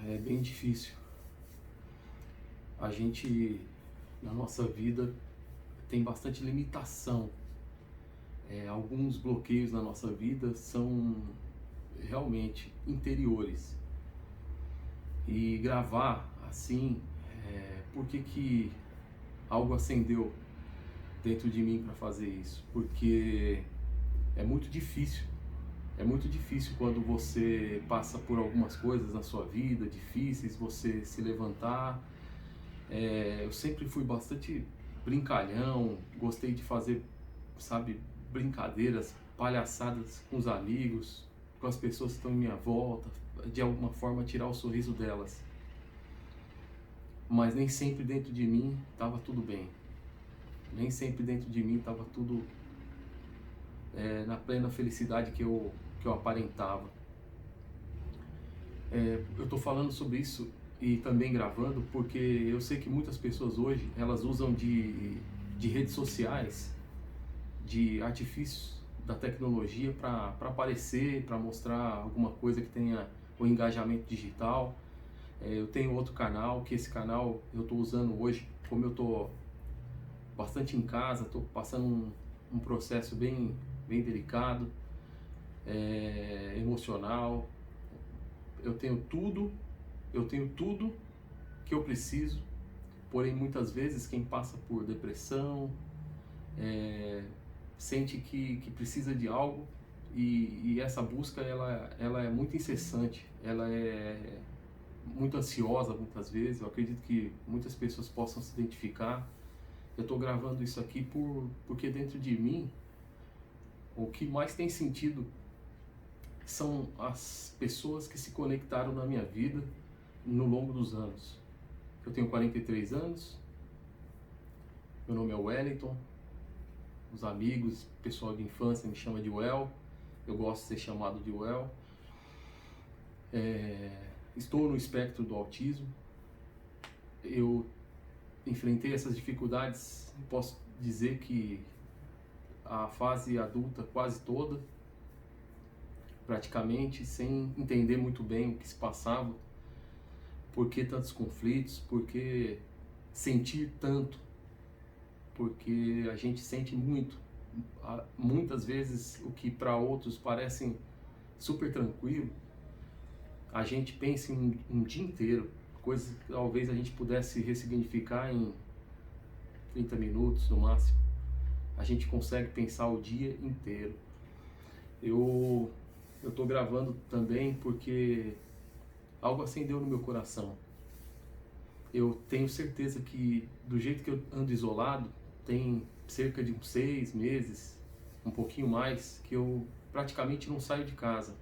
é bem difícil. A gente, na nossa vida, tem bastante limitação. Alguns bloqueios na nossa vida são realmente interiores. E gravar assim, por que que algo acendeu dentro de mim para fazer isso? Porque é muito difícil. É muito difícil quando você passa por algumas coisas na sua vida, difíceis, você se levantar. Eu sempre fui bastante brincalhão, gostei de fazer, sabe, brincadeiras, palhaçadas com os amigos, com as pessoas que estão em minha volta, de alguma forma tirar o sorriso delas. Mas nem sempre dentro de mim estava tudo bem. Nem sempre dentro de mim estava tudo na plena felicidade que eu aparentava. Eu estou falando sobre isso e também gravando porque eu sei que muitas pessoas hoje elas usam de redes sociais, de artifícios da tecnologia para aparecer, para mostrar alguma coisa que tenha o engajamento digital. Eu tenho outro canal, que esse canal eu estou usando hoje, como eu estou bastante em casa, estou passando um processo bem delicado, emocional. Eu tenho tudo que eu preciso, porém muitas vezes quem passa por depressão sente que precisa de algo e essa busca ela é muito incessante, ela é muito ansiosa muitas vezes. Eu acredito que muitas pessoas possam se identificar. Eu estou gravando isso aqui porque dentro de mim o que mais tem sentido são as pessoas que se conectaram na minha vida no longo dos anos. Eu tenho 43 anos, meu nome é Wellington, os amigos, pessoal de infância me chama de Well, eu gosto de ser chamado de Well. Estou no espectro do autismo, eu enfrentei essas dificuldades, posso dizer que a fase adulta quase toda, praticamente, sem entender muito bem o que se passava, por que tantos conflitos, por que sentir tanto, porque a gente sente muito. Muitas vezes o que para outros parecem super tranquilo, a gente pensa em um dia inteiro, coisas que talvez a gente pudesse ressignificar em 30 minutos no máximo. A gente consegue pensar o dia inteiro. Eu estou gravando também porque algo acendeu no meu coração. Eu tenho certeza que do jeito que eu ando isolado, tem cerca de uns 6 meses, um pouquinho mais, que eu praticamente não saio de casa.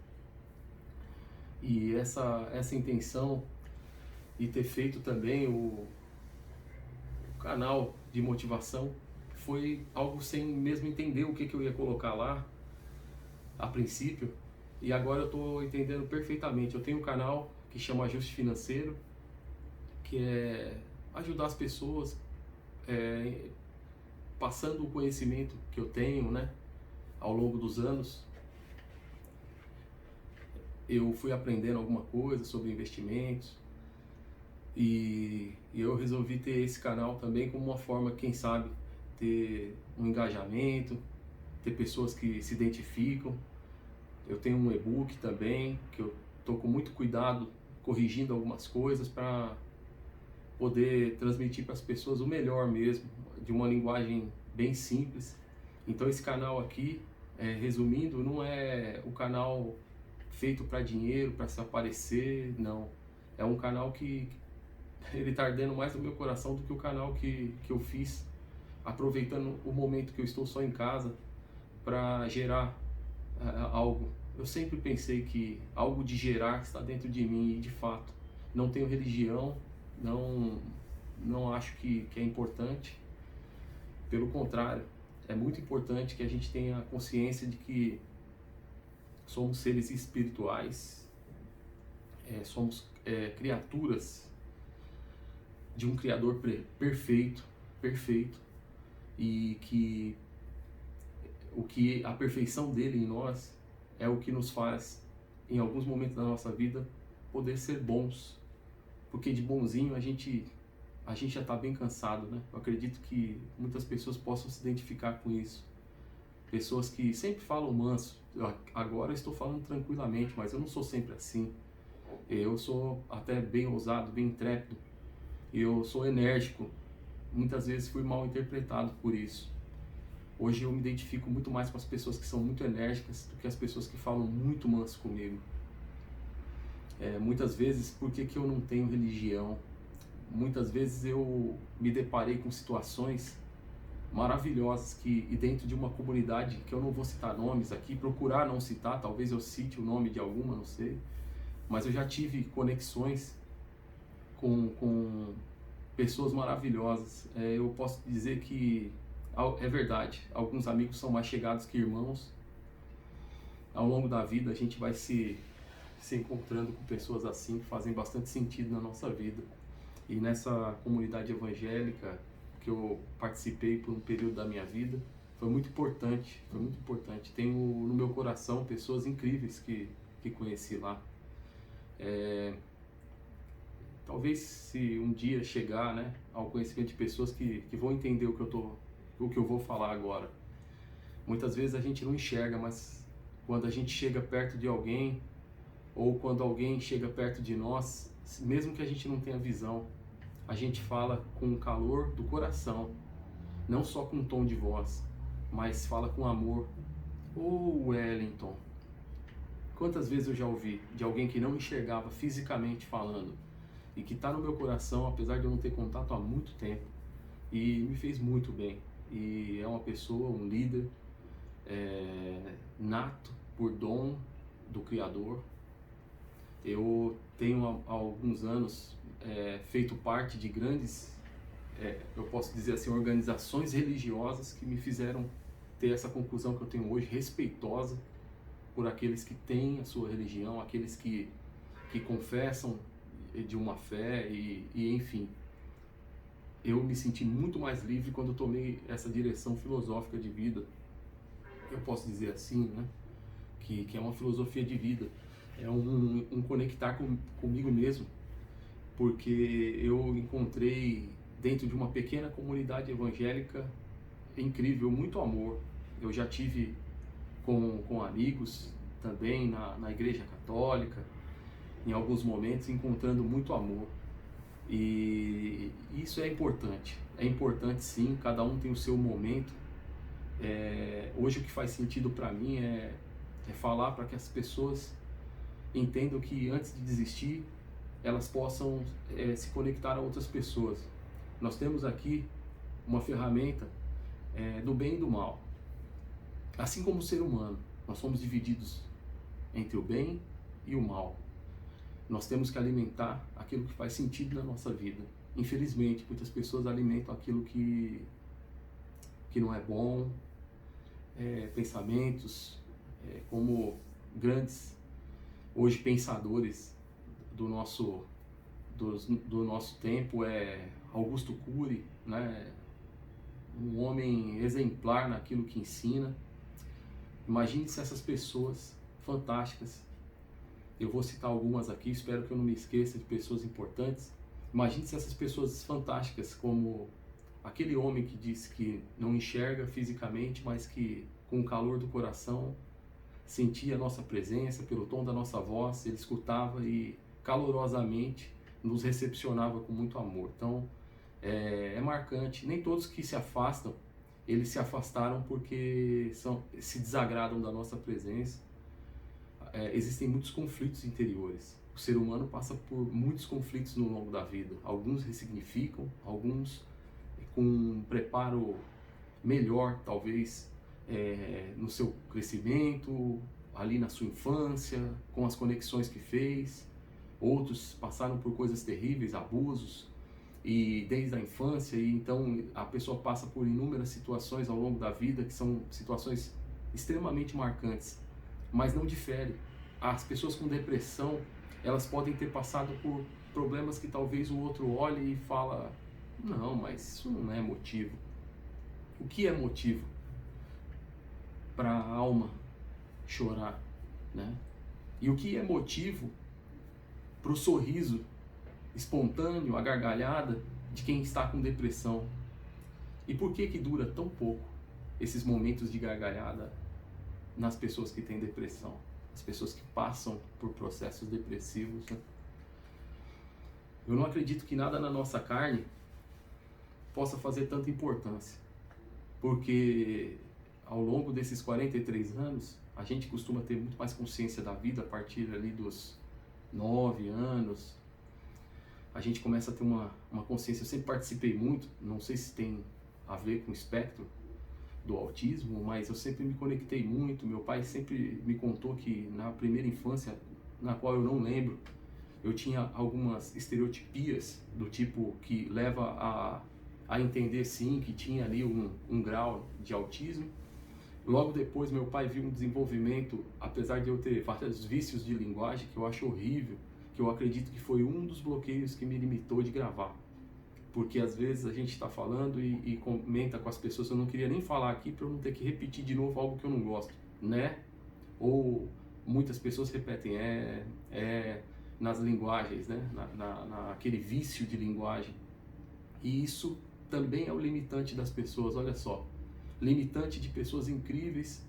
E essa intenção e ter feito também o canal de motivação foi algo sem mesmo entender o que eu ia colocar lá a princípio, e agora eu estou entendendo perfeitamente. Eu tenho um canal que chama Ajuste Financeiro, que é ajudar as pessoas passando o conhecimento que eu tenho, né, ao longo dos anos. Eu fui aprendendo alguma coisa sobre investimentos e eu resolvi ter esse canal também como uma forma, quem sabe, ter um engajamento, ter pessoas que se identificam. Eu tenho um e-book também, que eu estou com muito cuidado, corrigindo algumas coisas para poder transmitir para as pessoas o melhor mesmo, de uma linguagem bem simples. Então esse canal aqui, resumindo, não é o canal feito para dinheiro, para se aparecer, não. É um canal que ele está ardendo mais no meu coração do que o canal que eu fiz, aproveitando o momento que eu estou só em casa para gerar algo. Eu sempre pensei que algo de gerar está dentro de mim e de fato. Não tenho religião, não acho que é importante. Pelo contrário, é muito importante que a gente tenha consciência de que somos seres espirituais, somos criaturas de um Criador perfeito, e que a perfeição dele em nós é o que nos faz, em alguns momentos da nossa vida, poder ser bons, porque de bonzinho a gente já está bem cansado, né? Eu acredito que muitas pessoas possam se identificar com isso. Pessoas que sempre falam manso. Agora eu estou falando tranquilamente, mas eu não sou sempre assim. Eu sou até bem ousado, bem intrépido. Eu sou enérgico. Muitas vezes fui mal interpretado por isso. Hoje eu me identifico muito mais com as pessoas que são muito enérgicas do que as pessoas que falam muito manso comigo. Muitas vezes, por que eu não tenho religião? Muitas vezes eu me deparei com situações maravilhosas e dentro de uma comunidade que eu não vou citar nomes aqui, procurar não citar, talvez eu cite o nome de alguma, não sei, mas eu já tive conexões com pessoas maravilhosas. Eu posso dizer que é verdade, alguns amigos são mais chegados que irmãos. Ao longo da vida a gente vai se encontrando com pessoas assim que fazem bastante sentido na nossa vida. E nessa comunidade evangélica que eu participei por um período da minha vida, foi muito importante, foi muito importante. Tenho no meu coração pessoas incríveis que conheci lá. Talvez se um dia chegar, né, ao conhecimento de pessoas que vão entender o que eu vou falar agora. Muitas vezes a gente não enxerga, mas quando a gente chega perto de alguém, ou quando alguém chega perto de nós, mesmo que a gente não tenha visão, a gente fala com o calor do coração, não só com um tom de voz, mas fala com amor. Wellington, quantas vezes eu já ouvi de alguém que não enxergava fisicamente falando, e que está no meu coração, apesar de eu não ter contato há muito tempo, e me fez muito bem. E é uma pessoa, um líder, nato por dom do Criador. Eu tenho há alguns anos feito parte de grandes, eu posso dizer assim, organizações religiosas que me fizeram ter essa conclusão que eu tenho hoje, respeitosa por aqueles que têm a sua religião, aqueles que confessam de uma fé e enfim. Eu me senti muito mais livre quando eu tomei essa direção filosófica de vida, eu posso dizer assim, né? Que é uma filosofia de vida, é um conectar comigo mesmo, porque eu encontrei dentro de uma pequena comunidade evangélica incrível, muito amor. Eu já tive com amigos também na igreja católica, em alguns momentos encontrando muito amor, e isso é importante sim, cada um tem o seu momento. Hoje o que faz sentido para mim é falar para que as pessoas entendam que antes de desistir, elas possam se conectar a outras pessoas. Nós temos aqui uma ferramenta do bem e do mal. Assim como o ser humano, nós somos divididos entre o bem e o mal. Nós temos que alimentar aquilo que faz sentido na nossa vida. Infelizmente, muitas pessoas alimentam aquilo que não é bom, pensamentos, como grandes hoje pensadores do nosso tempo, Augusto Cury, né? Um homem exemplar naquilo que ensina. Imagine se essas pessoas fantásticas, eu vou citar algumas aqui, espero que eu não me esqueça de pessoas importantes. Imagine se essas pessoas fantásticas, como aquele homem que disse que não enxerga fisicamente, mas que com o calor do coração sentia a nossa presença, pelo tom da nossa voz, ele escutava e calorosamente nos recepcionava com muito amor. Então é marcante. Nem todos que se afastam, eles se afastaram porque se desagradam da nossa presença. Existem muitos conflitos interiores. O ser humano passa por muitos conflitos no longo da vida. Alguns ressignificam, alguns com um preparo melhor, talvez, no seu crescimento, ali na sua infância, com as conexões que fez. Outros passaram por coisas terríveis, abusos, e desde a infância, e então a pessoa passa por inúmeras situações ao longo da vida, que são situações extremamente marcantes, mas não difere. As pessoas com depressão, elas podem ter passado por problemas que talvez o outro olhe e fala, não, mas isso não é motivo. O que é motivo para a alma chorar, né? E o que é motivo para o sorriso espontâneo, a gargalhada de quem está com depressão. E por que dura tão pouco esses momentos de gargalhada nas pessoas que têm depressão, as pessoas que passam por processos depressivos, né? Eu não acredito que nada na nossa carne possa fazer tanta importância, porque ao longo desses 43 anos, a gente costuma ter muito mais consciência da vida a partir ali dos 9 anos. A gente começa a ter uma consciência. Eu sempre participei muito, não sei se tem a ver com o espectro do autismo, mas eu sempre me conectei muito. Meu pai sempre me contou que na primeira infância, na qual eu não lembro, eu tinha algumas estereotipias do tipo que leva a entender sim que tinha ali um grau de autismo. Logo depois meu pai viu um desenvolvimento, apesar de eu ter vários vícios de linguagem que eu acho horrível, que eu acredito que foi um dos bloqueios que me limitou de gravar. Porque às vezes a gente está falando e comenta com as pessoas, eu não queria nem falar aqui para eu não ter que repetir de novo algo que eu não gosto, né? Ou muitas pessoas repetem nas linguagens, né? Naquele vício de linguagem. E isso também é o limitante das pessoas, olha só. Limitante de pessoas incríveis.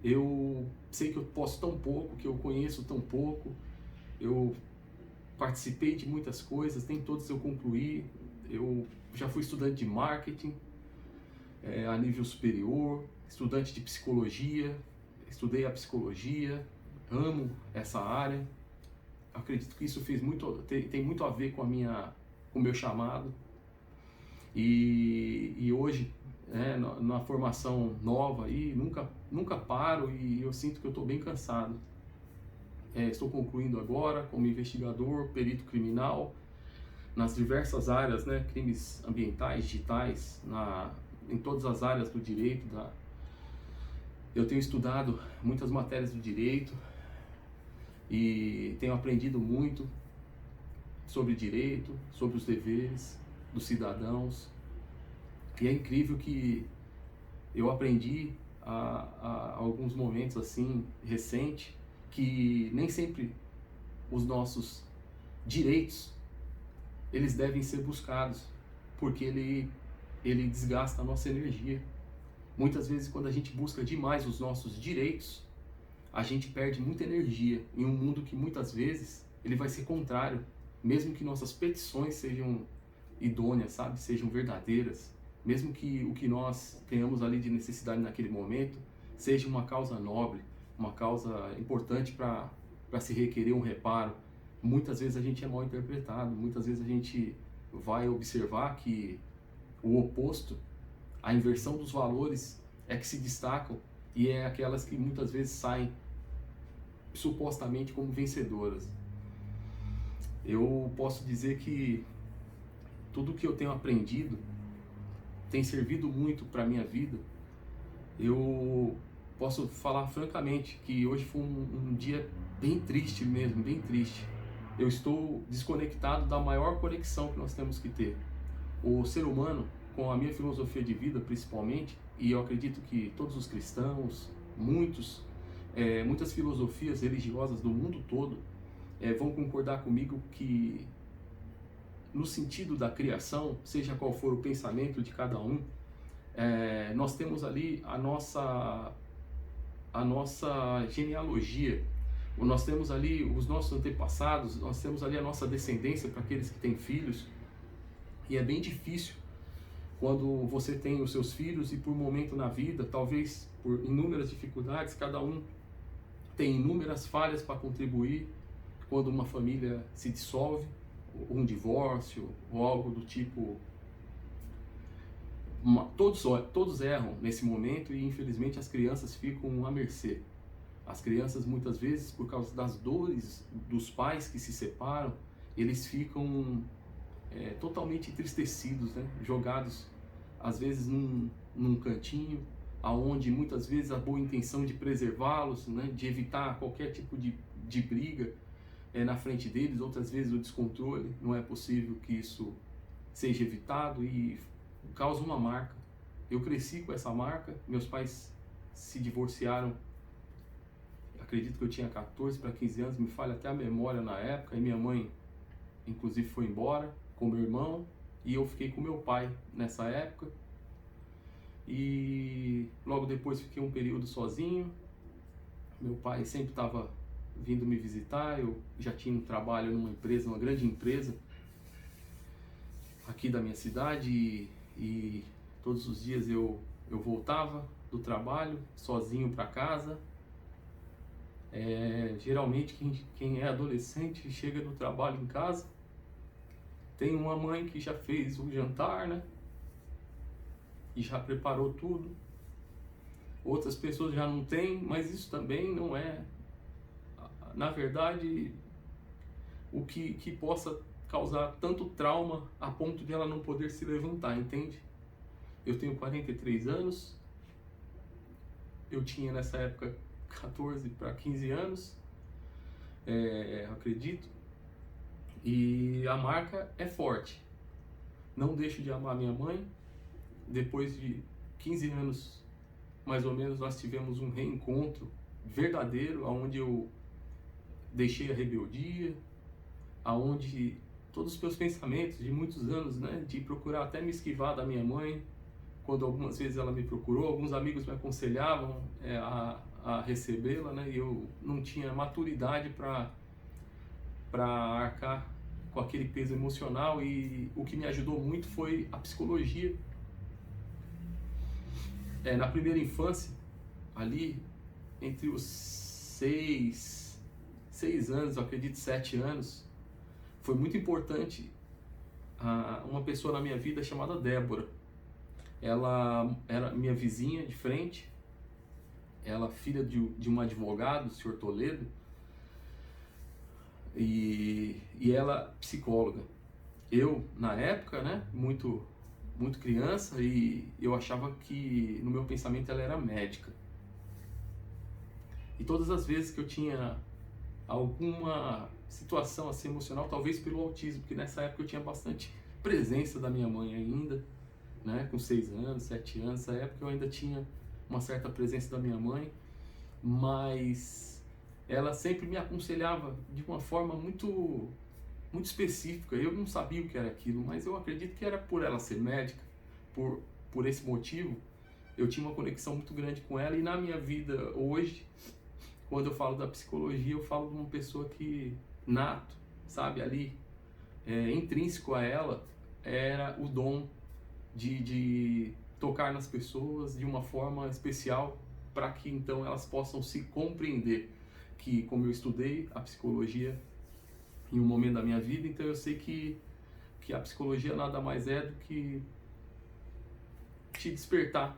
Eu sei que eu posso tão pouco, que eu conheço tão pouco, eu participei de muitas coisas, nem todas eu concluí. Eu já fui estudante de marketing a nível superior, estudante de psicologia, estudei a psicologia, amo essa área. Acredito que isso tem muito a ver com o meu chamado. E hoje, na formação nova aí, nunca paro, e eu sinto que eu estou bem cansado. Estou concluindo agora como investigador, perito criminal, nas diversas áreas, né, crimes ambientais, digitais, em todas as áreas do direito. Eu tenho estudado muitas matérias do direito e tenho aprendido muito sobre direito, sobre os deveres dos cidadãos. E é incrível que eu aprendi a alguns momentos assim recente que nem sempre os nossos direitos eles devem ser buscados, porque ele desgasta a nossa energia. Muitas vezes, quando a gente busca demais os nossos direitos, a gente perde muita energia em um mundo que muitas vezes ele vai ser contrário, mesmo que nossas petições sejam idôneas, sabe, sejam verdadeiras, mesmo que o que nós tenhamos ali de necessidade naquele momento seja uma causa nobre, uma causa importante para se requerer um reparo. Muitas vezes a gente é mal interpretado, muitas vezes a gente vai observar que o oposto, a inversão dos valores é que se destacam, e é aquelas que muitas vezes saem supostamente como vencedoras. Eu posso dizer que tudo que eu tenho aprendido tem servido muito para a minha vida. Eu posso falar francamente que hoje foi um dia bem triste mesmo, bem triste. Eu estou desconectado da maior conexão que nós temos que ter. O ser humano, com a minha filosofia de vida principalmente, e eu acredito que todos os cristãos, muitas filosofias religiosas do mundo todo vão concordar comigo que no sentido da criação, seja qual for o pensamento de cada um, nós temos ali a nossa genealogia, nós temos ali os nossos antepassados, nós temos ali a nossa descendência para aqueles que têm filhos, e é bem difícil quando você tem os seus filhos e por um momento na vida, talvez por inúmeras dificuldades, cada um tem inúmeras falhas para contribuir, quando uma família se dissolve, um divórcio ou algo do tipo. Todos erram nesse momento e infelizmente as crianças ficam à mercê. As crianças muitas vezes, por causa das dores dos pais que se separam, eles ficam totalmente entristecidos, né? Jogados às vezes num cantinho, aonde muitas vezes a boa intenção de preservá-los, né? De evitar qualquer tipo de briga na frente deles, outras vezes o descontrole, não é possível que isso seja evitado e causa uma marca. Eu cresci com essa marca, meus pais se divorciaram, acredito que eu tinha 14 para 15 anos, me falha até a memória na época, e minha mãe inclusive foi embora com meu irmão e eu fiquei com meu pai nessa época. E logo depois fiquei um período sozinho. Meu pai sempre estava vindo me visitar, eu já tinha um trabalho numa empresa, uma grande empresa aqui da minha cidade e todos os dias eu voltava do trabalho sozinho para casa. Geralmente quem é adolescente chega do trabalho em casa, tem uma mãe que já fez o jantar, né? E já preparou tudo. Outras pessoas já não têm, mas isso também não é, na verdade, o que possa causar tanto trauma a ponto de ela não poder se levantar, entende? Eu tenho 43 anos, eu tinha nessa época 14 para 15 anos, acredito, e a marca é forte. Não deixo de amar minha mãe. Depois de 15 anos, mais ou menos, nós tivemos um reencontro verdadeiro, onde eu deixei a rebeldia, aonde todos os meus pensamentos de muitos anos, né, de procurar até me esquivar da minha mãe, quando algumas vezes ela me procurou, alguns amigos me aconselhavam a recebê-la, né, e eu não tinha maturidade para arcar com aquele peso emocional, e o que me ajudou muito foi a psicologia. Na primeira infância, ali entre os 6 anos, eu acredito 7 anos, foi muito importante uma pessoa na minha vida chamada Débora. Ela era minha vizinha de frente, ela filha de um advogado, o senhor Toledo, e ela psicóloga. Eu, na época, né, muito criança, e eu achava que no meu pensamento ela era médica. E todas as vezes que eu tinha alguma situação assim emocional, talvez pelo autismo, porque nessa época eu tinha bastante presença da minha mãe ainda, né, com 6 anos, 7 anos, nessa época eu ainda tinha uma certa presença da minha mãe, mas ela sempre me aconselhava de uma forma muito específica. Eu não sabia o que era aquilo, mas eu acredito que era por ela ser médica, por esse motivo, eu tinha uma conexão muito grande com ela. E na minha vida hoje, quando eu falo da psicologia, eu falo de uma pessoa que, nato, sabe, ali, intrínseco a ela, era o dom de tocar nas pessoas de uma forma especial, para que então elas possam se compreender. Que, como eu estudei a psicologia em um momento da minha vida, então eu sei que a psicologia nada mais é do que te despertar,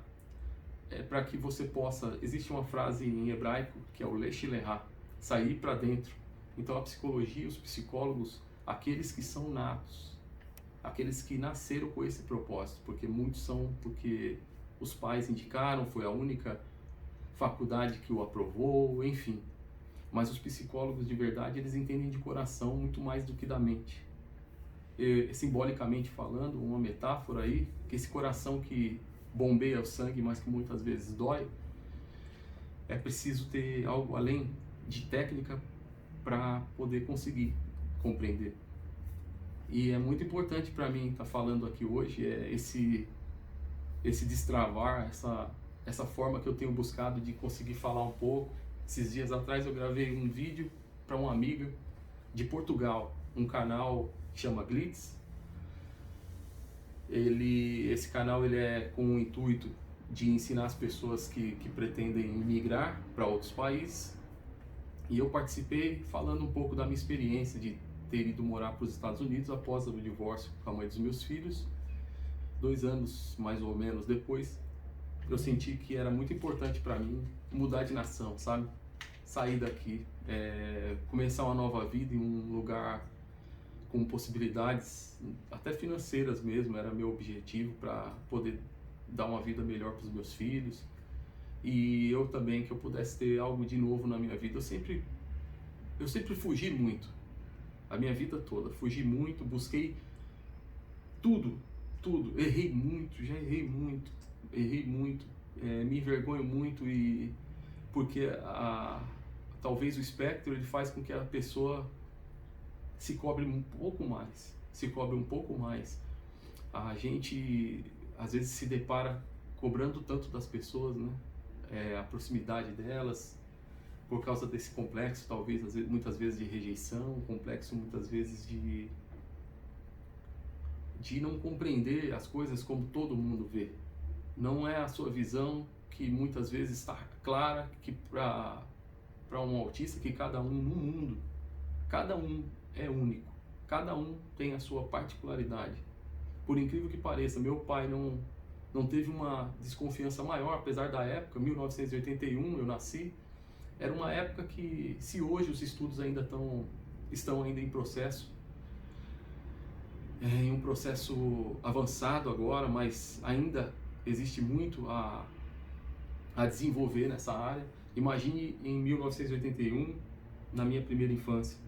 para que você possa, existe uma frase em hebraico que é o lech lecha, sair para dentro. Então a psicologia, os psicólogos, aqueles que são natos, aqueles que nasceram com esse propósito, porque muitos são porque os pais indicaram, foi a única faculdade que o aprovou, enfim. Mas os psicólogos de verdade, eles entendem de coração muito mais do que da mente. Simbolicamente falando, uma metáfora aí, que esse coração que bombeia o sangue, mas que muitas vezes dói, é preciso ter algo além de técnica para poder conseguir compreender. E é muito importante para mim estar falando aqui hoje, esse destravar, essa forma que eu tenho buscado de conseguir falar um pouco. Esses dias atrás eu gravei um vídeo para uma amiga de Portugal, um canal que chama Glitz. Esse canal ele é com o intuito de ensinar as pessoas que pretendem migrar para outros países. E eu participei falando um pouco da minha experiência de ter ido morar para os Estados Unidos após o divórcio com a mãe dos meus filhos. 2 anos mais ou menos depois, eu senti que era muito importante para mim mudar de nação, sabe? Sair daqui, começar uma nova vida em um lugar com possibilidades, até financeiras mesmo, era meu objetivo, para poder dar uma vida melhor para os meus filhos. E eu também, que eu pudesse ter algo de novo na minha vida. Eu sempre fugi muito, a minha vida toda, fugi muito, busquei tudo, errei muito, já errei muito, me envergonho muito, e porque talvez o espectro ele faz com que a pessoa se cobre um pouco mais, se cobre um pouco mais. A gente às vezes se depara cobrando tanto das pessoas, né? A proximidade delas, por causa desse complexo, talvez, às vezes, muitas vezes de rejeição, complexo muitas vezes de não compreender as coisas como todo mundo vê. Não é a sua visão que muitas vezes está clara que para um autista, que cada um no mundo, cada um é único, cada um tem a sua particularidade. Por incrível que pareça, meu pai não teve uma desconfiança maior, apesar da época, 1981 eu nasci, era uma época que, se hoje os estudos ainda estão ainda em processo, em um processo avançado agora, mas ainda existe muito a desenvolver nessa área. Imagine em 1981, na minha primeira infância.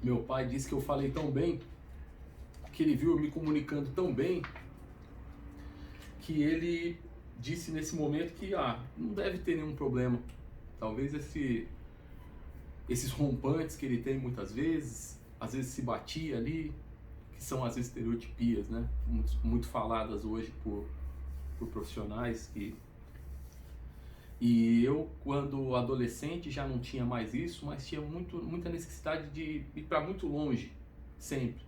Meu pai disse que eu falei tão bem, que ele viu eu me comunicando tão bem, que ele disse nesse momento que não deve ter nenhum problema. Talvez esses rompantes que ele tem muitas vezes, às vezes se batia ali, que são as estereotipias, né? Muito faladas hoje por profissionais e eu, quando adolescente, já não tinha mais isso, mas tinha muita necessidade de ir para muito longe, sempre.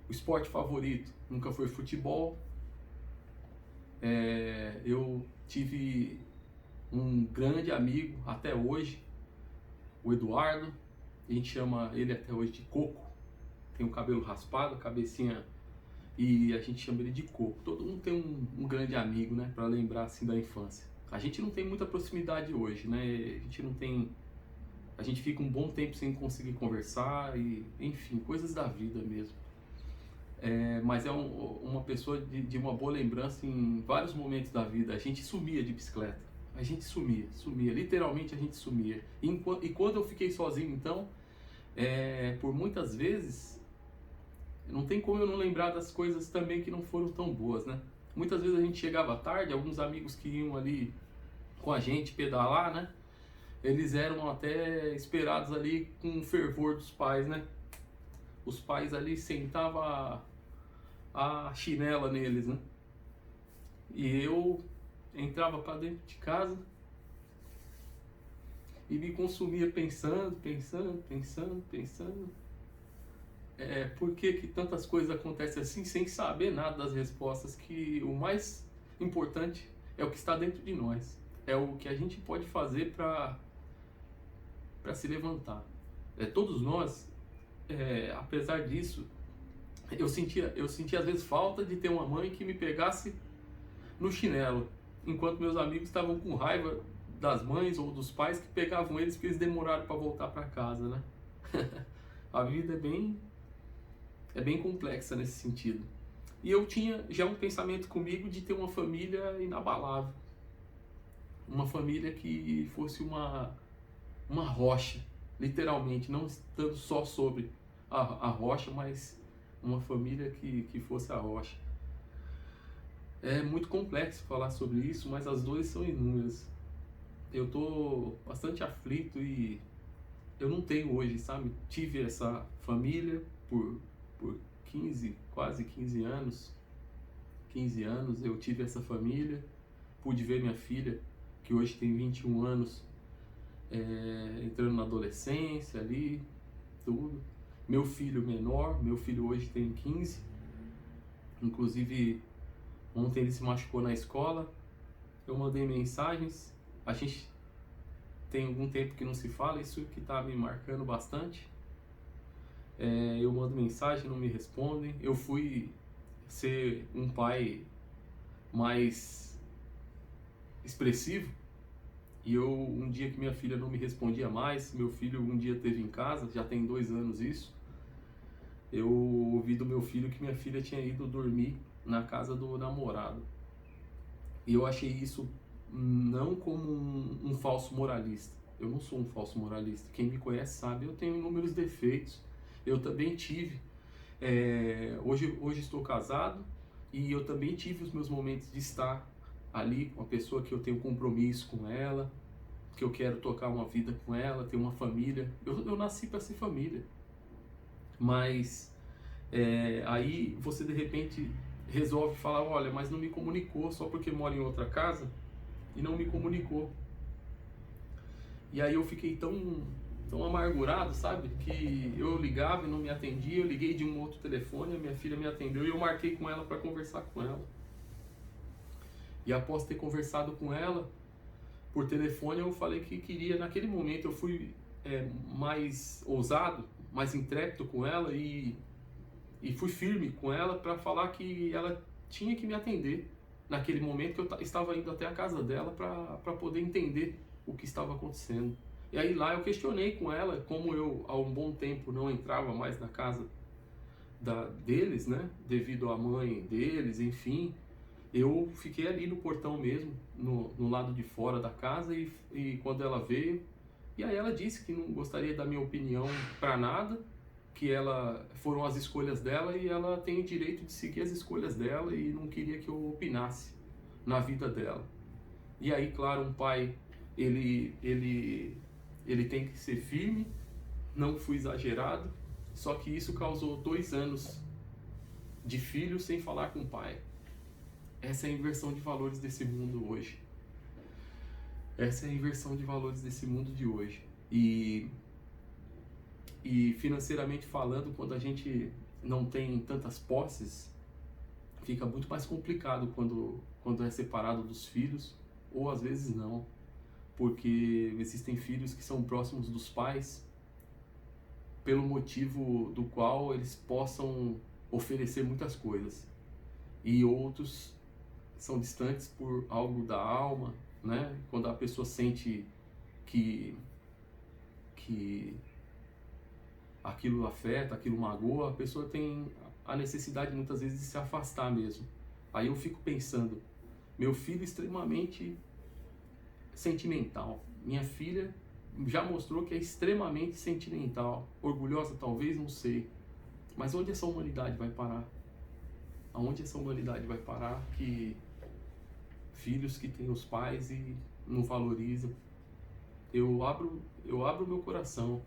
O esporte favorito nunca foi futebol. Eu tive um grande amigo até hoje, o Eduardo, a gente chama ele até hoje de Coco, tem o cabelo raspado, a cabecinha, e a gente chama ele de Coco. Todo mundo tem um grande amigo, né, para lembrar assim da infância. A gente não tem muita proximidade hoje, né? A gente fica um bom tempo sem conseguir conversar e, enfim, coisas da vida mesmo. Mas é uma pessoa de uma boa lembrança em vários momentos da vida. A gente sumia de bicicleta, a gente sumia, literalmente a gente sumia. E quando eu fiquei sozinho, então, por muitas vezes, não tem como eu não lembrar das coisas também que não foram tão boas, né? Muitas vezes a gente chegava tarde, alguns amigos que iam ali com a gente pedalar, né? Eles eram até esperados ali com o fervor dos pais, né? Os pais ali sentavam a chinela neles, né? E eu entrava para dentro de casa e me consumia pensando. Por que tantas coisas acontecem assim, sem saber nada das respostas, que o mais importante é o que está dentro de nós, é o que a gente pode fazer para se levantar. Todos nós, apesar disso, eu sentia às vezes falta de ter uma mãe que me pegasse no chinelo, enquanto meus amigos estavam com raiva das mães ou dos pais que pegavam eles porque eles demoraram para voltar para casa, né? A vida é bem complexa nesse sentido. E eu tinha já um pensamento comigo de ter uma família inabalável. Uma família que fosse uma rocha, literalmente, não estando só sobre a rocha, mas uma família que fosse a rocha. É muito complexo falar sobre isso, mas as dores são inúmeras. Eu estou bastante aflito e eu não tenho hoje, sabe? Tive essa família por quase 15 anos. 15 anos eu tive essa família, pude ver minha filha, que hoje tem 21 anos, entrando na adolescência ali, tudo. Meu filho menor, meu filho hoje tem 15, inclusive ontem ele se machucou na escola, eu mandei mensagens, a gente tem algum tempo que não se fala, isso que está me marcando bastante. Eu mando mensagem, não me respondem. Eu fui ser um pai mais expressivo e um dia que minha filha não me respondia mais, meu filho um dia esteve em casa, já tem 2 anos isso, eu ouvi do meu filho que minha filha tinha ido dormir na casa do namorado. E eu achei isso não como um falso moralista. Eu não sou um falso moralista. Quem me conhece sabe, eu tenho inúmeros defeitos. Eu também tive. Hoje estou casado e eu também tive os meus momentos de estar ali com a pessoa que eu tenho compromisso com ela. que eu quero tocar uma vida com ela, ter uma família. Eu nasci para ser família. Mas aí você de repente resolve falar, olha, mas não me comunicou só porque mora em outra casa e não me comunicou. E aí eu fiquei tão amargurado, sabe? Que eu ligava e não me atendia, eu liguei de um outro telefone, a minha filha me atendeu e eu marquei com ela para conversar com ela. E após ter conversado com ela por telefone, eu falei que queria, naquele momento eu fui mais ousado, mais intrépido com ela e fui firme com ela para falar que ela tinha que me atender naquele momento, que eu estava indo até a casa dela para poder entender o que estava acontecendo. E aí lá eu questionei com ela, como eu há um bom tempo não entrava mais na casa deles, né, devido à mãe deles, enfim, eu fiquei ali no portão mesmo, no lado de fora da casa e quando ela veio, e aí ela disse que não gostaria da minha opinião para nada, que foram as escolhas dela e ela tem o direito de seguir as escolhas dela e não queria que eu opinasse na vida dela. E aí, claro, um pai, ele tem que ser firme, não fui exagerado, só que isso causou 2 anos de filho sem falar com o pai. Essa é a inversão de valores desse mundo hoje. Essa é a inversão de valores desse mundo de hoje. E financeiramente falando, quando a gente não tem tantas posses, fica muito mais complicado quando é separado dos filhos, ou às vezes não, porque existem filhos que são próximos dos pais pelo motivo do qual eles possam oferecer muitas coisas, e outros são distantes por algo da alma, né? Quando a pessoa sente que aquilo afeta, aquilo magoa, a pessoa tem a necessidade muitas vezes de se afastar mesmo. Aí eu fico pensando, meu filho é extremamente sentimental, minha filha já mostrou que é extremamente sentimental, orgulhosa talvez, não sei, mas onde essa humanidade vai parar? Aonde essa humanidade vai parar que filhos que têm os pais e não valorizam? Eu abro meu coração,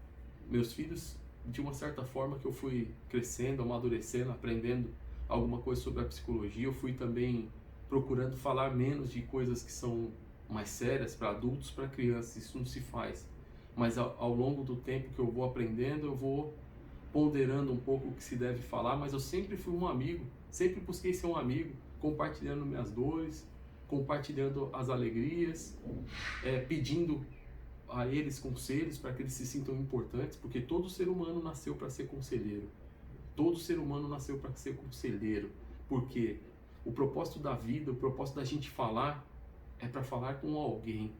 meus filhos, de uma certa forma que eu fui crescendo, amadurecendo, aprendendo alguma coisa sobre a psicologia, eu fui também procurando falar menos de coisas que são mais sérias para adultos, para crianças. Isso não se faz, mas ao longo do tempo que eu vou aprendendo, eu vou ponderando um pouco o que se deve falar, mas eu sempre fui um amigo, sempre busquei ser um amigo, compartilhando minhas dores, compartilhando as alegrias, pedindo a eles conselhos para que eles se sintam importantes, porque todo ser humano nasceu para ser conselheiro. Todo ser humano nasceu para ser conselheiro, porque o propósito da vida, o propósito da gente falar é para falar com alguém.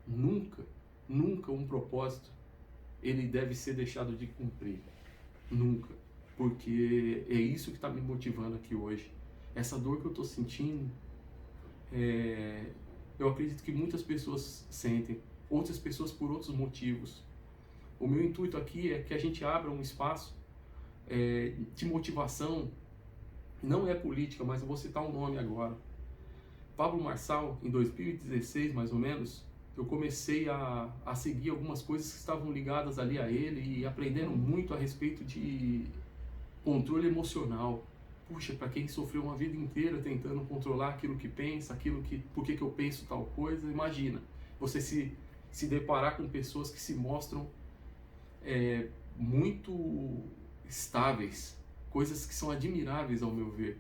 Nunca um propósito ele deve ser deixado de cumprir. Nunca. Porque é isso que está me motivando aqui hoje. Essa dor que eu estou sentindo, eu acredito que muitas pessoas sentem, outras pessoas por outros motivos. O meu intuito aqui é que a gente abra um espaço de motivação, não é política, mas eu vou citar um nome agora. Pablo Marçal, em 2016 mais ou menos, eu comecei a seguir algumas coisas que estavam ligadas ali a ele e aprendendo muito a respeito de controle emocional. Puxa, para quem sofreu uma vida inteira tentando controlar aquilo que pensa, por que eu penso tal coisa, imagina, você se deparar com pessoas que se mostram muito estáveis, coisas que são admiráveis ao meu ver.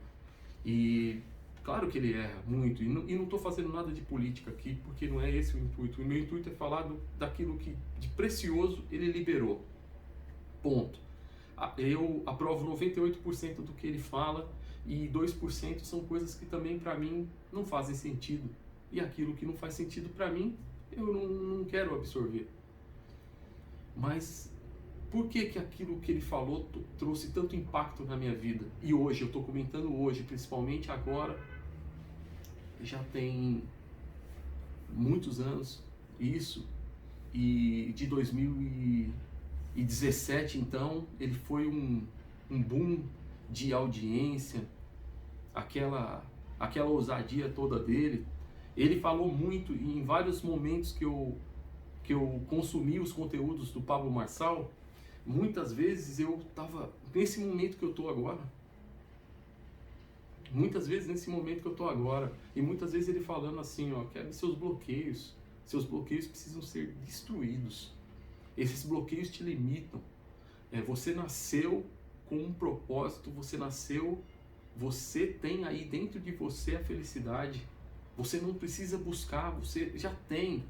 E claro que ele erra muito, e não estou fazendo nada de política aqui, porque não é esse o intuito. O meu intuito é falar daquilo que de precioso ele liberou. Ponto. Eu aprovo 98% do que ele fala, e 2% são coisas que também para mim não fazem sentido. E aquilo que não faz sentido para mim, eu não quero absorver. Mas por que aquilo que ele falou trouxe tanto impacto na minha vida? E hoje, eu estou comentando hoje, principalmente agora, já tem muitos anos isso, e de 2017 então, ele foi um boom de audiência, aquela ousadia toda dele. Ele falou muito, e em vários momentos que eu que eu consumi os conteúdos do Pablo Marçal, muitas vezes eu estava nesse momento que eu estou agora. Muitas vezes nesse momento que eu estou agora. E muitas vezes ele falando assim, ó, quebra seus bloqueios. Seus bloqueios precisam ser destruídos. Esses bloqueios te limitam. Você nasceu com um propósito, você tem aí dentro de você a felicidade. Você não precisa buscar, você já tem.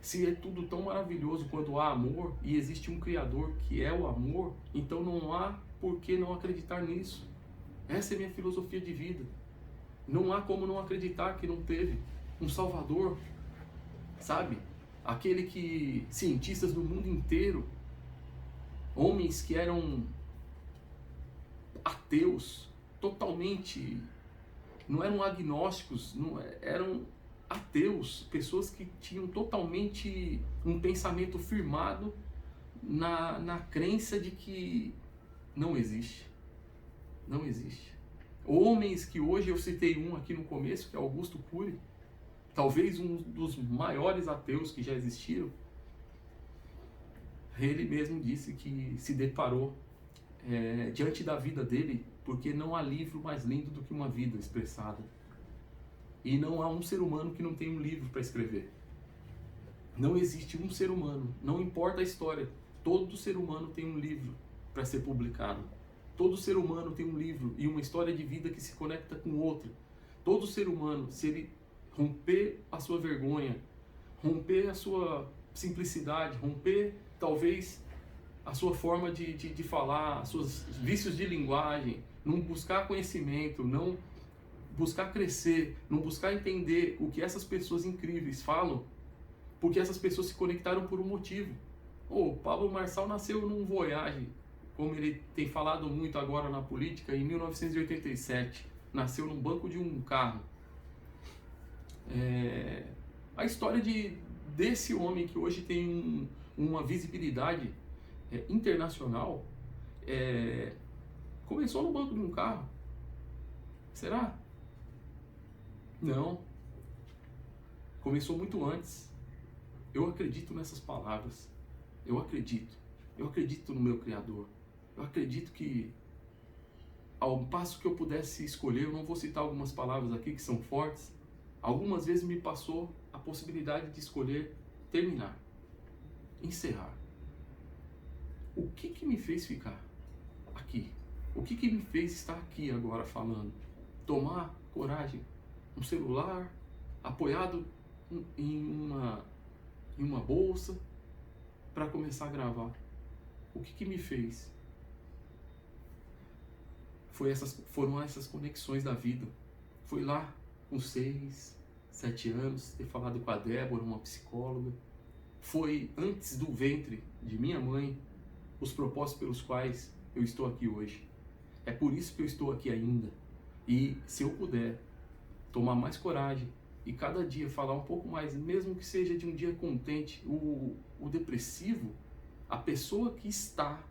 Se é tudo tão maravilhoso quando há amor e existe um Criador que é o amor, então não há por que não acreditar nisso. Essa é a minha filosofia de vida. Não há como não acreditar que não teve um Salvador, sabe? Aquele que cientistas do mundo inteiro, homens que eram ateus, totalmente, não eram agnósticos, não eram ateus, pessoas que tinham totalmente um pensamento firmado na crença de que não existe. Não existe. Homens que hoje eu citei um aqui no começo, que é Augusto Cury, talvez um dos maiores ateus que já existiram. Ele mesmo disse que se deparou diante da vida dele, porque não há livro mais lindo do que uma vida expressada. E não há um ser humano que não tenha um livro para escrever. Não existe um ser humano, não importa a história, todo ser humano tem um livro para ser publicado. Todo ser humano tem um livro e uma história de vida que se conecta com outra. Todo ser humano, se ele romper a sua vergonha, romper a sua simplicidade, romper talvez a sua forma de falar, seus vícios de linguagem, não buscar conhecimento, não buscar crescer, não buscar entender o que essas pessoas incríveis falam, porque essas pessoas se conectaram por um motivo. Pablo Marçal nasceu num Voyage, como ele tem falado muito agora na política, em 1987, nasceu num banco de um carro. A história desse homem que hoje tem uma visibilidade internacional começou no banco de um carro. Será? Não. Começou muito antes. Eu acredito nessas palavras. Eu acredito no meu Criador. Eu acredito que, ao passo que eu pudesse escolher, eu não vou citar algumas palavras aqui que são fortes, algumas vezes me passou a possibilidade de escolher terminar, encerrar. O que me fez ficar aqui? O que me fez estar aqui agora falando? Tomar coragem, um celular apoiado em uma bolsa para começar a gravar. O que me fez? Foram essas conexões da vida. Foi lá com 6, 7 anos ter falado com a Débora, uma psicóloga. Foi antes do ventre de minha mãe os propósitos pelos quais eu estou aqui hoje. É por isso que eu estou aqui ainda. E se eu puder tomar mais coragem e cada dia falar um pouco mais, mesmo que seja de um dia contente, o depressivo, a pessoa que está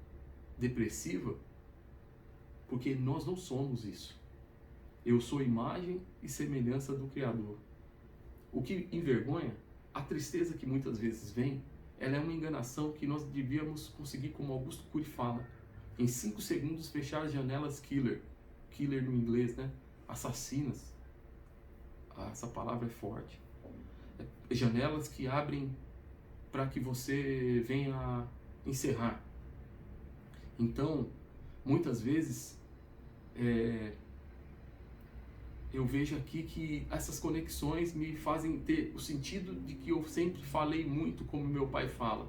depressiva, porque nós não somos isso. Eu sou imagem e semelhança do Criador. O que envergonha, a tristeza que muitas vezes vem, ela é uma enganação que nós devíamos conseguir, como Augusto Cury fala, em 5 segundos fechar as janelas killer no inglês, né? Assassinas. Essa palavra é forte. Janelas que abrem para que você venha a encerrar. Então, muitas vezes, eu vejo aqui que essas conexões me fazem ter o sentido de que eu sempre falei muito como meu pai fala.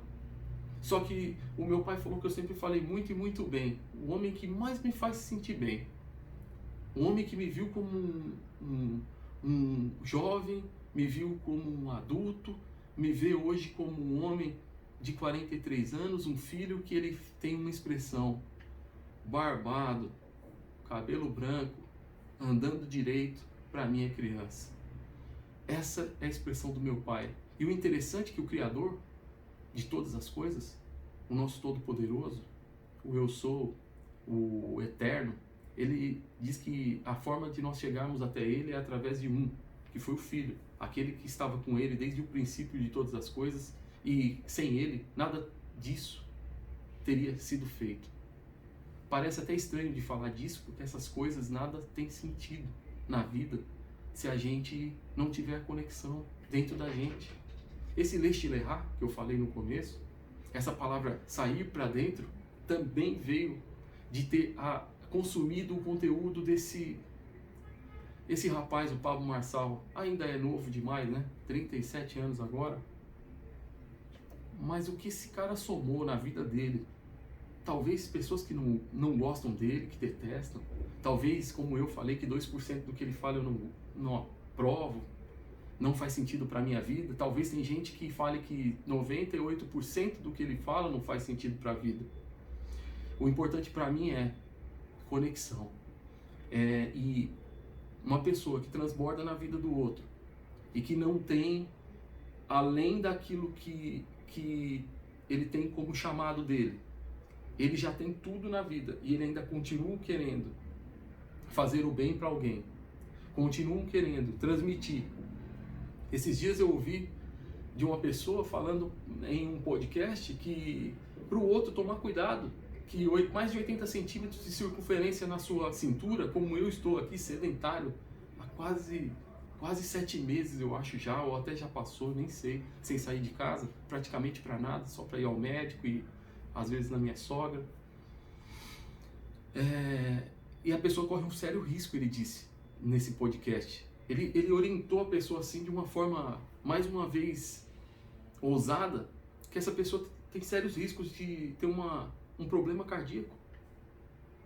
Só que o meu pai falou que eu sempre falei muito e muito bem. O homem que mais me faz sentir bem. O homem que me viu como um jovem, me viu como um adulto, me vê hoje como um homem de 43 anos, um filho que ele tem uma expressão: barbado, cabelo branco, andando direito, para mim é criança. Essa é a expressão do meu pai. E o interessante é que o Criador de todas as coisas, o nosso Todo-Poderoso, o Eu Sou, o Eterno, ele diz que a forma de nós chegarmos até ele é através de um, que foi o Filho. aquele que estava com ele desde o princípio de todas as coisas, e sem ele, nada disso teria sido feito. Parece até estranho de falar disso, porque essas coisas nada tem sentido na vida se a gente não tiver a conexão dentro da gente. Esse lechilehá que eu falei no começo, essa palavra sair para dentro, também veio de ter consumido o conteúdo esse rapaz, o Pablo Marçal. Ainda é novo demais, né? 37 anos agora. Mas o que esse cara somou na vida dele? Talvez pessoas que não gostam dele, que detestam. Talvez, como eu falei, que 2% do que ele fala eu não aprovo, não faz sentido para a minha vida. Talvez tem gente que fale que 98% do que ele fala não faz sentido para a vida. O importante para mim é conexão. E uma pessoa que transborda na vida do outro e que não tem, além daquilo que ele tem como chamado dele, ele já tem tudo na vida e ele ainda continua querendo fazer o bem para alguém, continua querendo transmitir. Esses dias eu ouvi de uma pessoa falando em um podcast que para o outro tomar cuidado, que mais de 80 centímetros de circunferência na sua cintura, como eu estou aqui sedentário há quase 7 meses, eu acho já, ou até já passou, nem sei, sem sair de casa, praticamente para nada, só para ir ao médico e às vezes na minha sogra. E a pessoa corre um sério risco, ele disse nesse podcast. Ele orientou a pessoa assim de uma forma, mais uma vez, ousada, que essa pessoa tem sérios riscos de ter um problema cardíaco.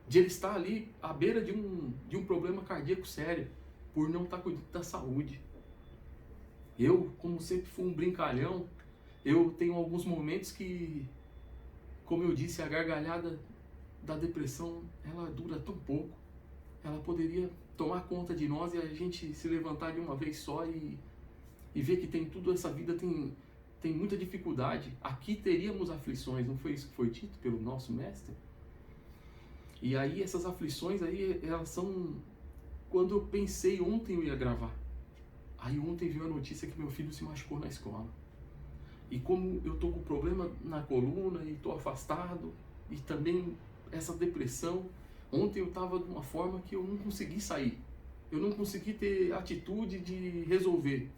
De ele estar ali à beira de um problema cardíaco sério, por não estar cuidando da saúde. Eu, como sempre fui um brincalhão, eu tenho alguns momentos que, como eu disse, a gargalhada da depressão, ela dura tão pouco. Ela poderia tomar conta de nós e a gente se levantar de uma vez só e ver que essa vida tem muita dificuldade. Aqui teríamos aflições, não foi isso que foi dito pelo nosso mestre? E aí essas aflições aí, elas são... Quando eu pensei, ontem eu ia gravar. Aí ontem veio a notícia que meu filho se machucou na escola. E como eu tô com problema na coluna e tô afastado, e também essa depressão, ontem eu tava de uma forma que eu não consegui sair. Eu não consegui ter atitude de resolver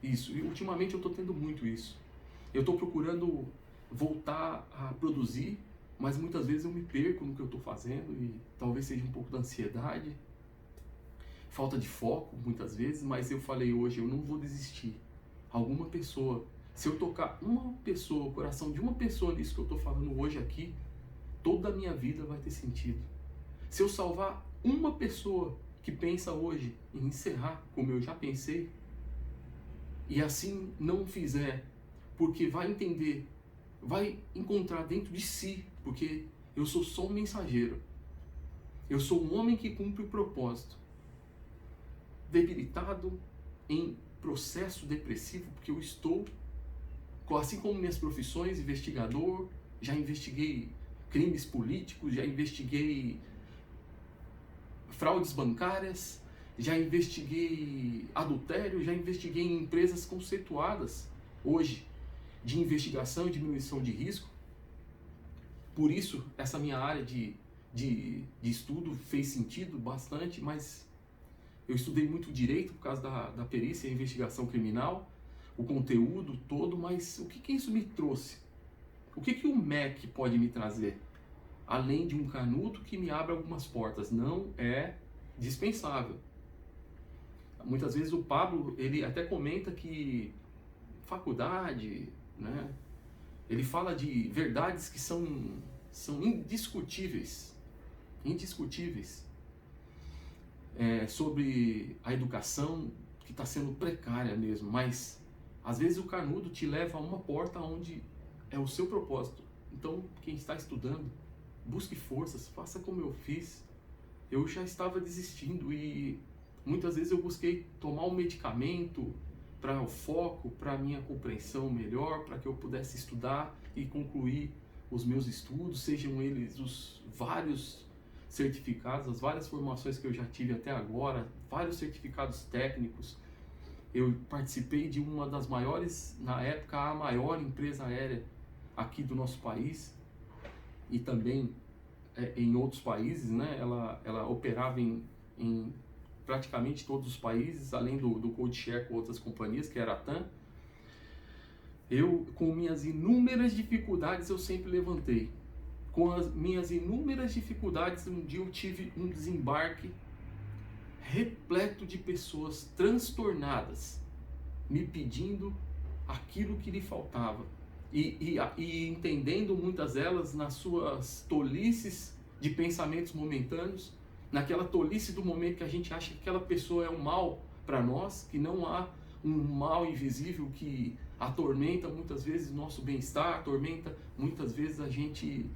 isso. E ultimamente eu tô tendo muito isso. Eu tô procurando voltar a produzir, mas muitas vezes eu me perco no que eu tô fazendo e talvez seja um pouco da ansiedade, falta de foco muitas vezes, mas eu falei hoje, eu não vou desistir. Alguma pessoa, se eu tocar uma pessoa, o coração de uma pessoa nisso que eu tô falando hoje aqui, toda a minha vida vai ter sentido. Se eu salvar uma pessoa que pensa hoje em encerrar, como eu já pensei, e assim não fizer, porque vai entender, vai encontrar dentro de si, porque eu sou só um mensageiro. Eu sou um homem que cumpre o propósito. Debilitado, em processo depressivo, porque eu estou, assim como minhas profissões, investigador, já investiguei crimes políticos, já investiguei fraudes bancárias, já investiguei adultério, já investiguei em empresas conceituadas hoje de investigação e diminuição de risco. Por isso, essa minha área de estudo fez sentido bastante, mas eu estudei muito direito por causa da perícia e investigação criminal, o conteúdo todo, mas o que isso me trouxe? O que o MEC pode me trazer? Além de um canudo que me abre algumas portas, não é dispensável. Muitas vezes o Pablo, ele até comenta que faculdade, né? Ele fala de verdades que são indiscutíveis, sobre a educação que está sendo precária mesmo, mas às vezes o canudo te leva a uma porta onde é o seu propósito. Então, quem está estudando, busque forças, faça como eu fiz. Eu já estava desistindo e muitas vezes eu busquei tomar um medicamento para o foco, para a minha compreensão melhor, para que eu pudesse estudar e concluir os meus estudos, sejam eles os vários certificados, as várias formações que eu já tive até agora, vários certificados técnicos, Eu participei de uma das maiores, na época a maior empresa aérea aqui do nosso país e também em outros países, né? Ela operava em praticamente todos os países, além do codeshare com outras companhias, que era a TAM. Eu, com minhas inúmeras dificuldades, eu sempre levantei. Com as minhas inúmeras dificuldades, um dia eu tive um desembarque repleto de pessoas transtornadas, me pedindo aquilo que lhe faltava. E entendendo muitas delas nas suas tolices de pensamentos momentâneos, naquela tolice do momento que a gente acha que aquela pessoa é um mal para nós, que não há um mal invisível que atormenta muitas vezes nosso bem-estar, atormenta muitas vezes a gente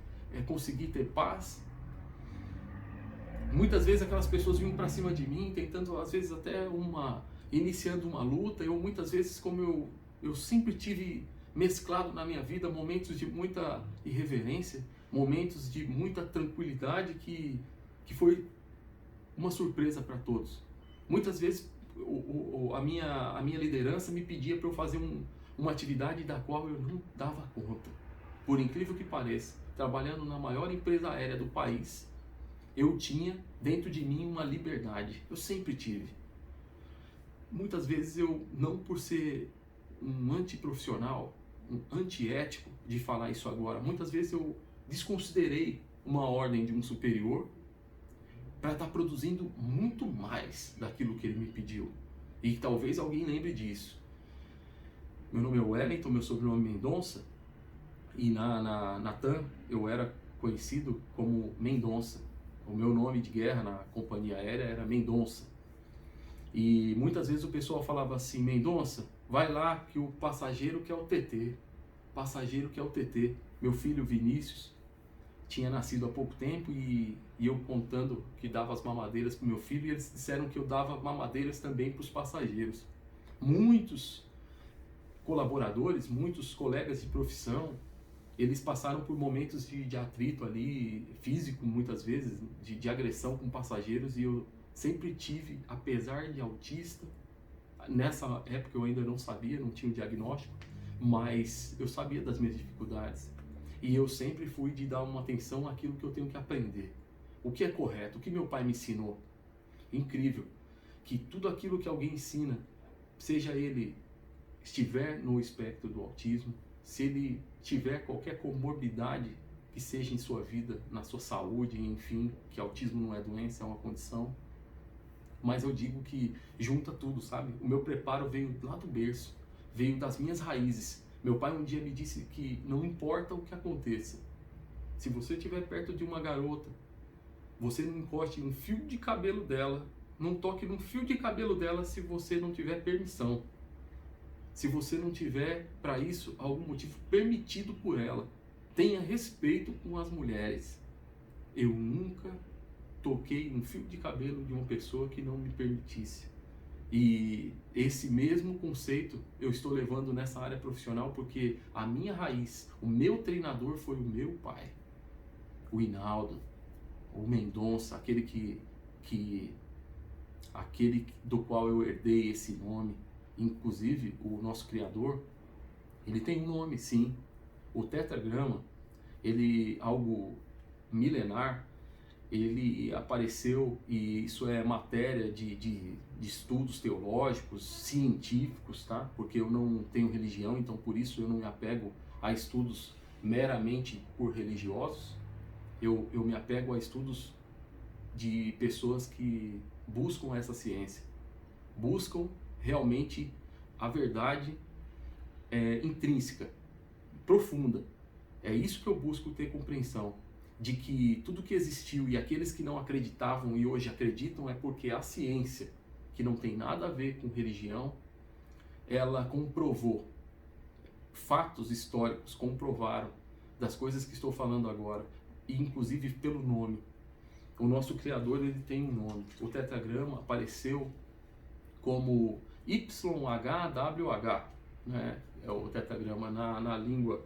conseguir ter paz. Muitas vezes aquelas pessoas vinham para cima de mim, tentando às vezes até iniciando uma luta. Eu muitas vezes, como eu sempre tive mesclado na minha vida momentos de muita irreverência, momentos de muita tranquilidade que foi uma surpresa para todos. Muitas vezes a minha liderança me pedia para eu fazer uma atividade da qual eu não dava conta. Por incrível que pareça, trabalhando na maior empresa aérea do país, eu tinha dentro de mim uma liberdade. Eu sempre tive. Muitas vezes eu, não por ser um antiprofissional, um antiético de falar isso agora, muitas vezes eu desconsiderei uma ordem de um superior para estar produzindo muito mais daquilo que ele me pediu. E talvez alguém lembre disso. Meu nome é Wellington, meu sobrenome é Mendonça, e na TAM eu era conhecido como Mendonça. O meu nome de guerra na companhia aérea era Mendonça. E muitas vezes o pessoal falava assim: Mendonça, vai lá que o passageiro quer o TT. Passageiro quer o TT. Meu filho Vinícius tinha nascido há pouco tempo e eu contando que dava as mamadeiras para o meu filho, e eles disseram que eu dava mamadeiras também para os passageiros. Muitos colaboradores, muitos colegas de profissão, eles passaram por momentos de atrito ali, físico muitas vezes, de agressão com passageiros, e eu sempre tive, apesar de autista, nessa época eu ainda não sabia, não tinha o diagnóstico, mas eu sabia das minhas dificuldades. E eu sempre fui de dar uma atenção àquilo que eu tenho que aprender. O que é correto, o que meu pai me ensinou. Incrível que tudo aquilo que alguém ensina, seja ele estiver no espectro do autismo, se ele tiver qualquer comorbidade que seja em sua vida, na sua saúde, enfim, que autismo não é doença, é uma condição. Mas eu digo que junta tudo, sabe? O meu preparo veio lá do berço, veio das minhas raízes. Meu pai um dia me disse que não importa o que aconteça, se você estiver perto de uma garota, você não encoste um fio de cabelo dela, não toque num fio de cabelo dela se você não tiver permissão. Se você não tiver, para isso, algum motivo permitido por ela. Tenha respeito com as mulheres. Eu nunca toquei um fio de cabelo de uma pessoa que não me permitisse. E esse mesmo conceito eu estou levando nessa área profissional, porque a minha raiz, o meu treinador foi o meu pai, o Hinaldo, o Mendonça, aquele do qual eu herdei esse nome. Inclusive o nosso criador, ele tem um nome, sim. O tetragrama, ele, algo milenar, ele apareceu, e isso é matéria de estudos teológicos, científicos, tá? Porque eu não tenho religião, então por isso eu não me apego a estudos meramente por religiosos. Eu me apego a estudos de pessoas que buscam essa ciência, buscam realmente a verdade intrínseca, profunda. É isso que eu busco ter compreensão, de que tudo que existiu e aqueles que não acreditavam e hoje acreditam é porque a ciência, que não tem nada a ver com religião, ela comprovou, fatos históricos comprovaram das coisas que estou falando agora, e inclusive pelo nome. O nosso criador, ele tem um nome. O tetragrama apareceu como YHWH, né? É o tetragrama na língua,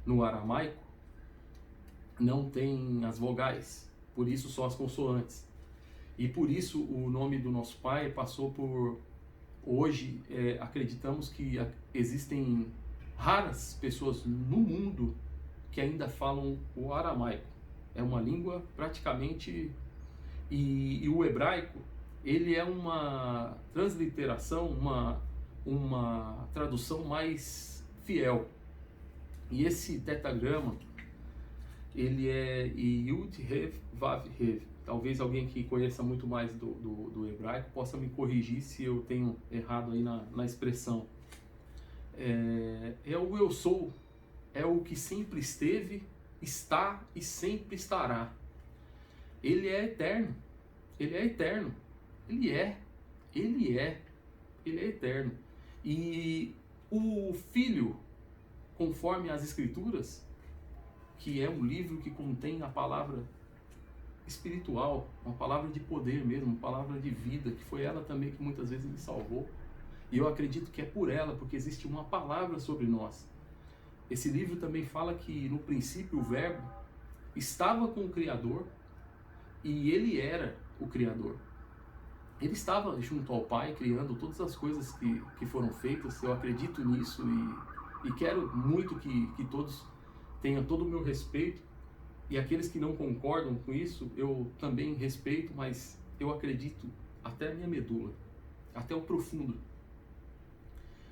no aramaico, não tem as vogais, por isso só as consoantes. E por isso o nome do nosso pai passou por Hoje acreditamos que existem raras pessoas no mundo que ainda falam o aramaico. É uma língua praticamente... E o hebraico, ele é uma transliteração, uma tradução mais fiel. E esse tetagrama, ele é Yud, Rev, Vav, Rev. Talvez alguém que conheça muito mais do hebraico possa me corrigir se eu tenho errado aí na expressão. É o eu sou, é o que sempre esteve, está e sempre estará. Ele é eterno, ele é eterno, ele é eterno. E o Filho, conforme as Escrituras, que é um livro que contém a palavra espiritual, uma palavra de poder mesmo, uma palavra de vida, que foi ela também que muitas vezes me salvou. E eu acredito que é por ela, porque existe uma palavra sobre nós. Esse livro também fala que no princípio o Verbo estava com o Criador e ele era o Criador. Ele estava junto ao Pai, criando todas as coisas que foram feitas. Eu acredito nisso e quero muito que todos tenham todo o meu respeito. E aqueles que não concordam com isso, eu também respeito, mas eu acredito até a minha medula, até o profundo.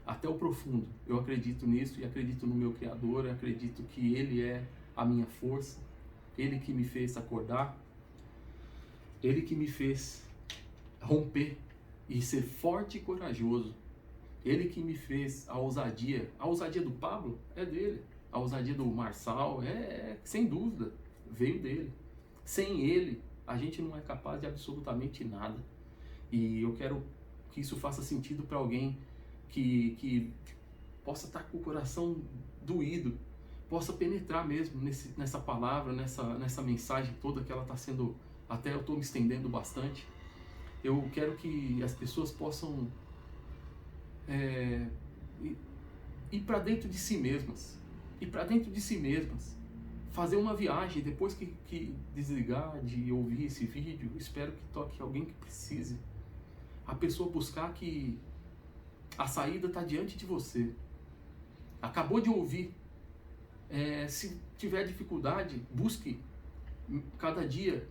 Até o profundo. Eu acredito nisso e acredito no meu Criador, eu acredito que Ele é a minha força, Ele que me fez acordar, Ele que me fez romper e ser forte e corajoso. Ele que me fez a ousadia do Pablo é dele, a ousadia do Marçal sem dúvida, veio dele. Sem ele, a gente não é capaz de absolutamente nada. E eu quero que isso faça sentido para alguém que possa estar com o coração doído, possa penetrar mesmo nessa palavra, nessa mensagem toda que ela está sendo, até eu estou me estendendo bastante. Eu quero que as pessoas possam ir para dentro de si mesmas, fazer uma viagem depois que desligar de ouvir esse vídeo. Espero que toque alguém que precise. A pessoa buscar que a saída está diante de você. Acabou de ouvir. Se tiver dificuldade, busque cada dia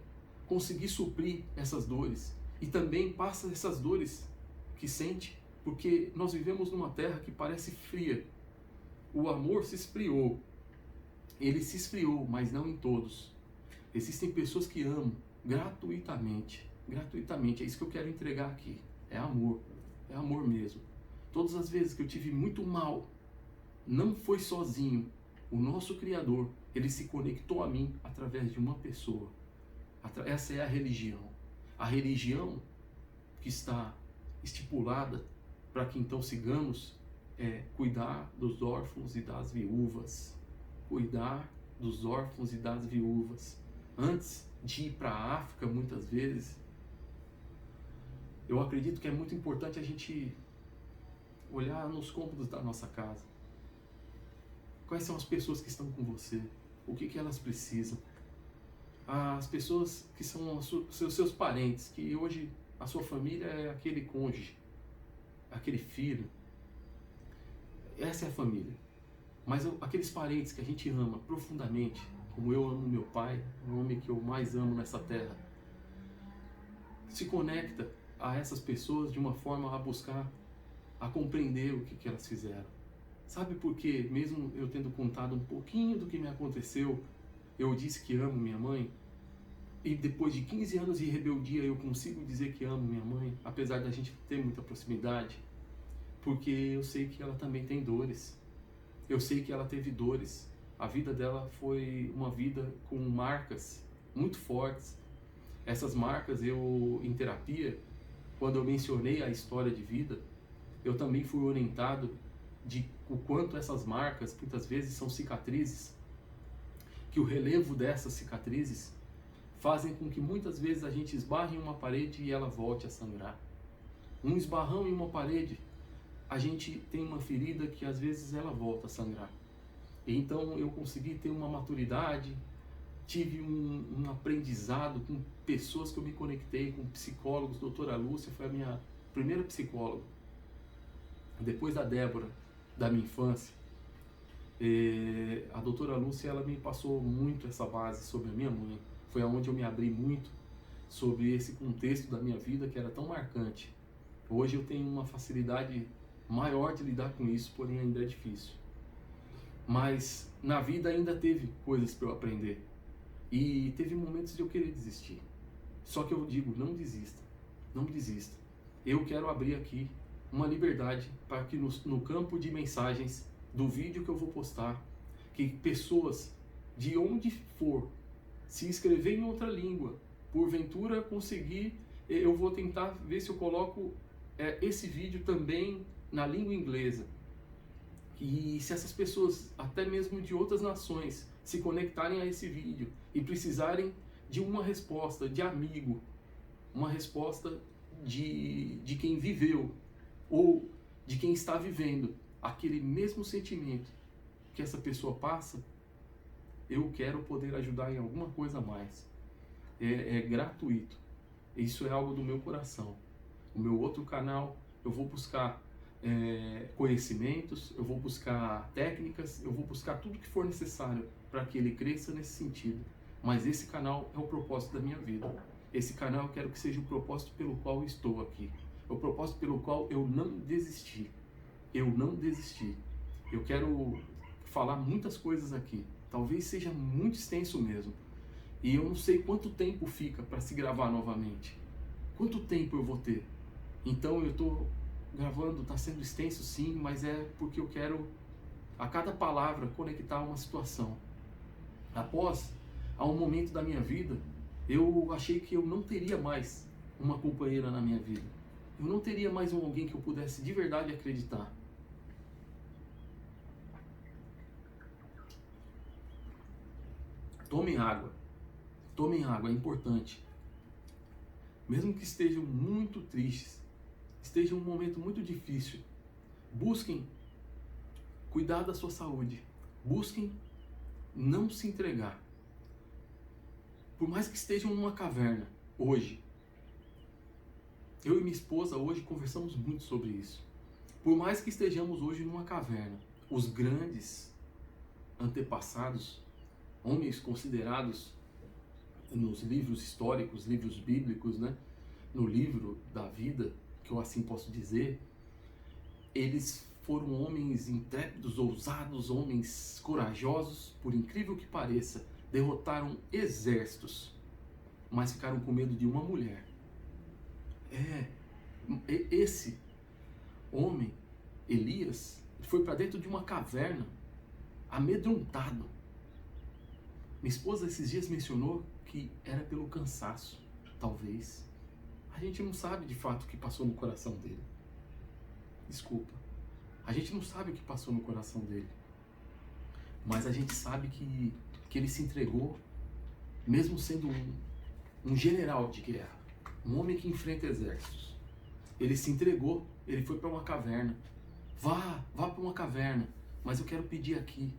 conseguir suprir essas dores. E também passa essas dores que sente, porque nós vivemos numa terra que parece fria. O amor se esfriou. Ele se esfriou, mas não em todos. Existem pessoas que amam gratuitamente. Gratuitamente. É isso que eu quero entregar aqui. É amor. É amor mesmo. Todas as vezes que eu tive muito mal, não foi sozinho. O nosso Criador, Ele se conectou a mim através de uma pessoa. Essa é a religião. A religião que está estipulada para que então sigamos é cuidar dos órfãos e das viúvas. Cuidar dos órfãos e das viúvas. Antes de ir para a África, muitas vezes, eu acredito que é muito importante a gente olhar nos cômodos da nossa casa. Quais são as pessoas que estão com você? O que elas precisam? As pessoas que são seus parentes, que hoje a sua família é aquele cônjuge, aquele filho. Essa é a família. Mas aqueles parentes que a gente ama profundamente, como eu amo meu pai, o homem que eu mais amo nessa terra, se conecta a essas pessoas de uma forma a buscar, a compreender o que elas fizeram. Sabe por quê? Mesmo eu tendo contado um pouquinho do que me aconteceu, eu disse que amo minha mãe, e depois de 15 anos de rebeldia eu consigo dizer que amo minha mãe, apesar da gente ter muita proximidade, porque eu sei que ela também tem dores. Eu sei que ela teve dores. A vida dela foi uma vida com marcas muito fortes. Essas marcas, em terapia, quando eu mencionei a história de vida, eu também fui orientado de o quanto essas marcas, muitas vezes, são cicatrizes, que o relevo dessas cicatrizes fazem com que muitas vezes a gente esbarre em uma parede e ela volte a sangrar. Um esbarrão em uma parede, a gente tem uma ferida que às vezes ela volta a sangrar. E então eu consegui ter uma maturidade, tive um aprendizado com pessoas que eu me conectei, com psicólogos. Doutora Lúcia foi a minha primeira psicóloga. Depois da Débora, da minha infância, a doutora Lúcia, ela me passou muito essa base sobre a minha mãe. Foi aonde eu me abri muito sobre esse contexto da minha vida que era tão marcante. Hoje eu tenho uma facilidade maior de lidar com isso, porém ainda é difícil. Mas na vida ainda teve coisas para eu aprender. E teve momentos de eu querer desistir. Só que eu digo, não desista. Não desista. Eu quero abrir aqui uma liberdade para que no campo de mensagens do vídeo que eu vou postar, que pessoas de onde for se inscrever em outra língua, porventura conseguir, eu vou tentar ver se eu coloco esse vídeo também na língua inglesa. E se essas pessoas, até mesmo de outras nações, se conectarem a esse vídeo e precisarem de uma resposta de amigo, uma resposta de quem viveu ou de quem está vivendo aquele mesmo sentimento que essa pessoa passa, eu quero poder ajudar em alguma coisa a mais. É gratuito. Isso é algo do meu coração. O meu outro canal, eu vou buscar conhecimentos, eu vou buscar técnicas, eu vou buscar tudo que for necessário para que ele cresça nesse sentido. Mas esse canal é o propósito da minha vida. Esse canal eu quero que seja o propósito pelo qual eu estou aqui. É o propósito pelo qual eu não desisti. Eu não desisti. Eu quero falar muitas coisas aqui. Talvez seja muito extenso mesmo. E eu não sei quanto tempo fica para se gravar novamente. Quanto tempo eu vou ter? Então eu estou gravando, está sendo extenso sim, mas é porque eu quero a cada palavra conectar uma situação. A um momento da minha vida, eu achei que eu não teria mais uma companheira na minha vida. Eu não teria mais alguém que eu pudesse de verdade acreditar. Tomem água. Tomem água, é importante. Mesmo que estejam muito tristes, esteja um momento muito difícil, busquem cuidar da sua saúde. Busquem não se entregar. Por mais que estejam numa caverna, hoje, eu e minha esposa hoje conversamos muito sobre isso. Por mais que estejamos hoje numa caverna, os grandes antepassados, homens considerados nos livros históricos, livros bíblicos, né? No livro da vida, que eu assim posso dizer, eles foram homens intrépidos, ousados, homens corajosos, por incrível que pareça, derrotaram exércitos, mas ficaram com medo de uma mulher. Esse homem, Elias, foi para dentro de uma caverna, amedrontado. Minha esposa esses dias mencionou que era pelo cansaço, talvez. A gente não sabe de fato o que passou no coração dele. Desculpa. A gente não sabe o que passou no coração dele. Mas a gente sabe que ele se entregou, mesmo sendo um general de guerra, um homem que enfrenta exércitos. Ele se entregou, ele foi para uma caverna. Vá para uma caverna, mas eu quero pedir aqui,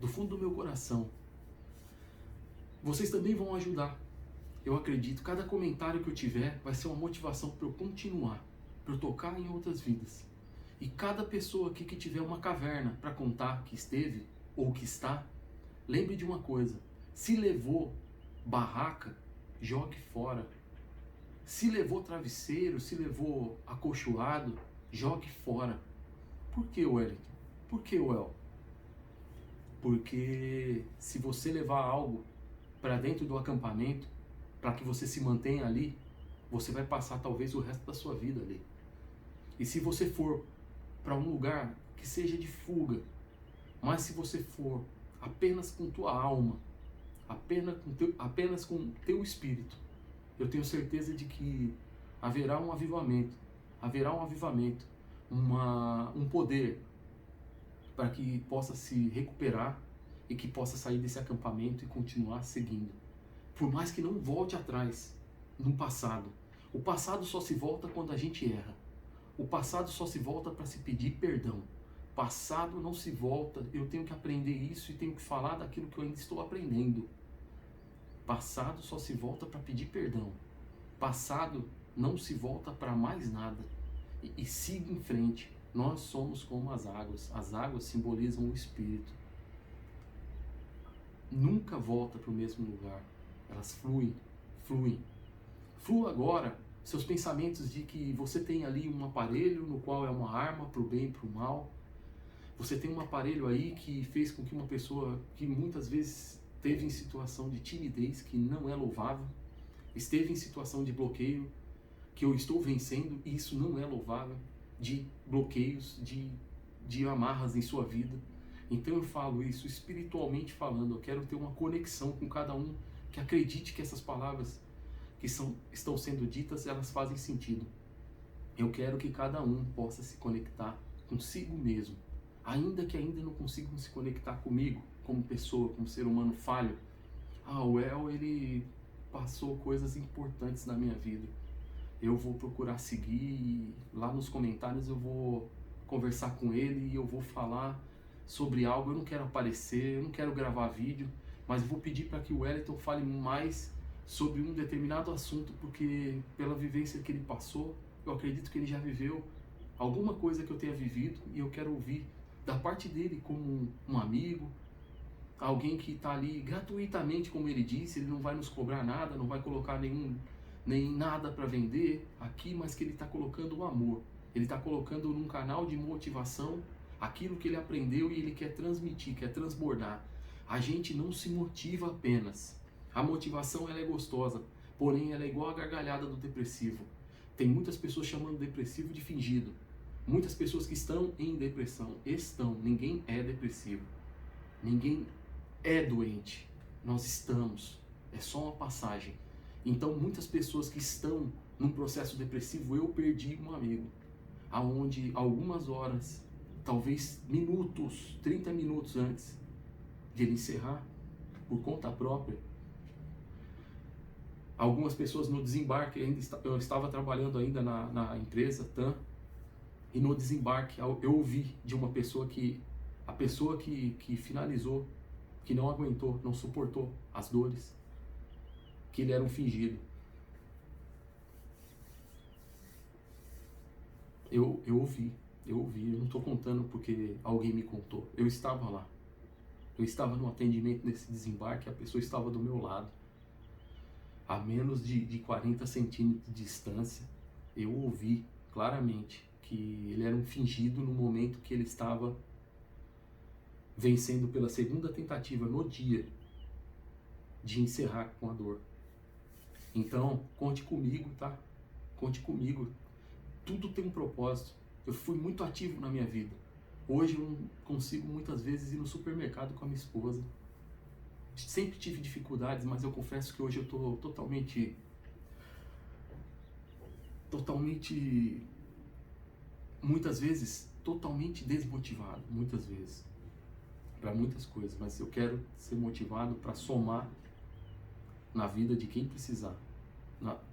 do fundo do meu coração, vocês também vão ajudar. Eu acredito, cada comentário que eu tiver vai ser uma motivação para eu continuar, para eu tocar em outras vidas. E cada pessoa aqui que tiver uma caverna para contar que esteve ou que está, lembre de uma coisa: se levou barraca, jogue fora. Se levou travesseiro, se levou acolchoado, jogue fora. Por que, Wellington? Por que, Well? Porque se você levar algo para dentro do acampamento, para que você se mantenha ali, você vai passar talvez o resto da sua vida ali. E se você for para um lugar que seja de fuga, mas se você for apenas com tua alma, apenas com teu espírito, eu tenho certeza de que haverá um avivamento, um poder para que possa se recuperar e que possa sair desse acampamento e continuar seguindo. Por mais que não volte atrás no passado. O passado só se volta quando a gente erra. O passado só se volta para se pedir perdão. Passado não se volta, eu tenho que aprender isso e tenho que falar daquilo que eu ainda estou aprendendo. Passado só se volta para pedir perdão. Passado não se volta para mais nada. e siga em frente. Nós somos como as águas simbolizam o Espírito. Nunca volta para o mesmo lugar, elas fluem. Flua agora seus pensamentos de que você tem ali um aparelho no qual é uma arma para o bem e para o mal. Você tem um aparelho aí que fez com que uma pessoa que muitas vezes esteve em situação de timidez, que não é louvável, esteve em situação de bloqueio, que eu estou vencendo, e isso não é louvável, de bloqueios, de amarras em sua vida. Então eu falo isso espiritualmente falando, eu quero ter uma conexão com cada um, que acredite que essas palavras que estão sendo ditas, elas fazem sentido. Eu quero que cada um possa se conectar consigo mesmo, ainda que ainda não consigam se conectar comigo, como pessoa, como ser humano falho. O El, ele passou coisas importantes na minha vida. Eu vou procurar seguir, e lá nos comentários eu vou conversar com ele e eu vou falar sobre algo. Eu não quero aparecer, eu não quero gravar vídeo, mas eu vou pedir para que o Wellington fale mais sobre um determinado assunto, porque pela vivência que ele passou, eu acredito que ele já viveu alguma coisa que eu tenha vivido, e eu quero ouvir da parte dele como um amigo, alguém que está ali gratuitamente, como ele disse. Ele não vai nos cobrar nada, não vai colocar nem nada para vender aqui, mas que ele está colocando o amor. Ele está colocando num canal de motivação aquilo que ele aprendeu e ele quer transmitir, quer transbordar. A gente não se motiva apenas. A motivação, ela é gostosa, porém ela é igual a gargalhada do depressivo. Tem muitas pessoas chamando depressivo de fingido. Muitas pessoas que estão em depressão, ninguém é depressivo. Ninguém é doente. Nós estamos. É só uma passagem. Então muitas pessoas que estão num processo depressivo, eu perdi um amigo, aonde algumas horas, talvez minutos, 30 minutos antes de ele encerrar, por conta própria, algumas pessoas no desembarque, eu estava trabalhando ainda na empresa TAM, e no desembarque eu ouvi de uma pessoa a pessoa que finalizou, que não aguentou, não suportou as dores, que ele era um fingido. Eu ouvi, eu não estou contando porque alguém me contou. Eu estava lá. Eu estava no atendimento nesse desembarque, a pessoa estava do meu lado, a menos de 40 centímetros de distância. Eu ouvi claramente que ele era um fingido no momento que ele estava vencendo pela segunda tentativa no dia de encerrar com a dor. Então, conte comigo, tá? Conte comigo. Tudo tem um propósito. Eu fui muito ativo na minha vida. Hoje eu não consigo muitas vezes ir no supermercado com a minha esposa. Sempre tive dificuldades, mas eu confesso que hoje eu estou totalmente, muitas vezes, totalmente desmotivado, muitas vezes, para muitas coisas, mas eu quero ser motivado para somar na vida de quem precisar,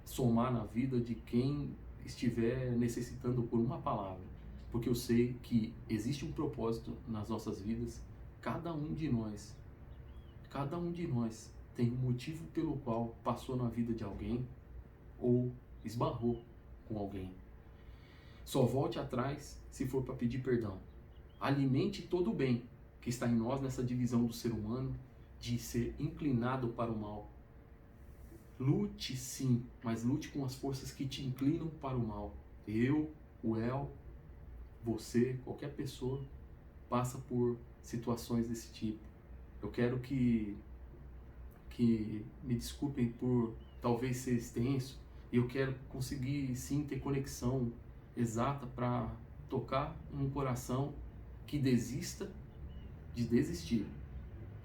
somar na vida de quem estiver necessitando por uma palavra, porque eu sei que existe um propósito nas nossas vidas. Cada um de nós tem um motivo pelo qual passou na vida de alguém ou esbarrou com alguém. Só volte atrás se for para pedir perdão. Alimente todo o bem que está em nós, nessa divisão do ser humano de ser inclinado para o mal. Lute sim, mas lute com as forças que te inclinam para o mal. Eu, o El, você, qualquer pessoa passa por situações desse tipo. Eu quero que me desculpem por talvez ser extenso, e eu quero conseguir sim ter conexão exata para tocar um coração que desista de desistir,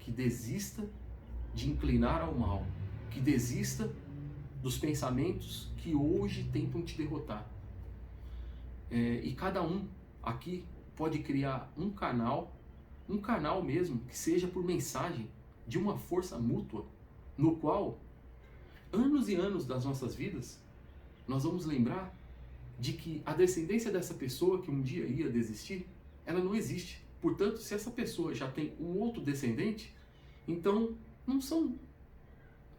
que desista de inclinar ao mal, que desista dos pensamentos que hoje tentam te derrotar. E cada um aqui pode criar um canal mesmo, que seja por mensagem, de uma força mútua, no qual anos e anos das nossas vidas nós vamos lembrar de que a descendência dessa pessoa que um dia ia desistir, ela não existe. Portanto, se essa pessoa já tem um outro descendente, então não são,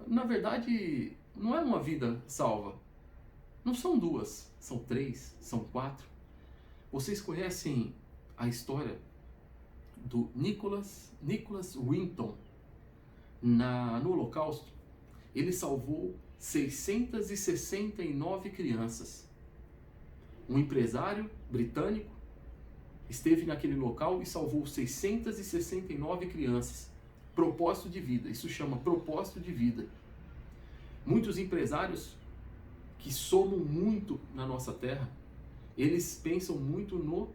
na verdade, não é uma vida salva. Não são duas, são 3, são 4. Vocês conhecem a história do Nicholas Winton no Holocausto? Ele salvou 669 crianças. Um empresário britânico esteve naquele local e salvou 669 crianças. Propósito de vida, isso chama propósito de vida. Muitos empresários que somam muito na nossa terra, eles pensam muito no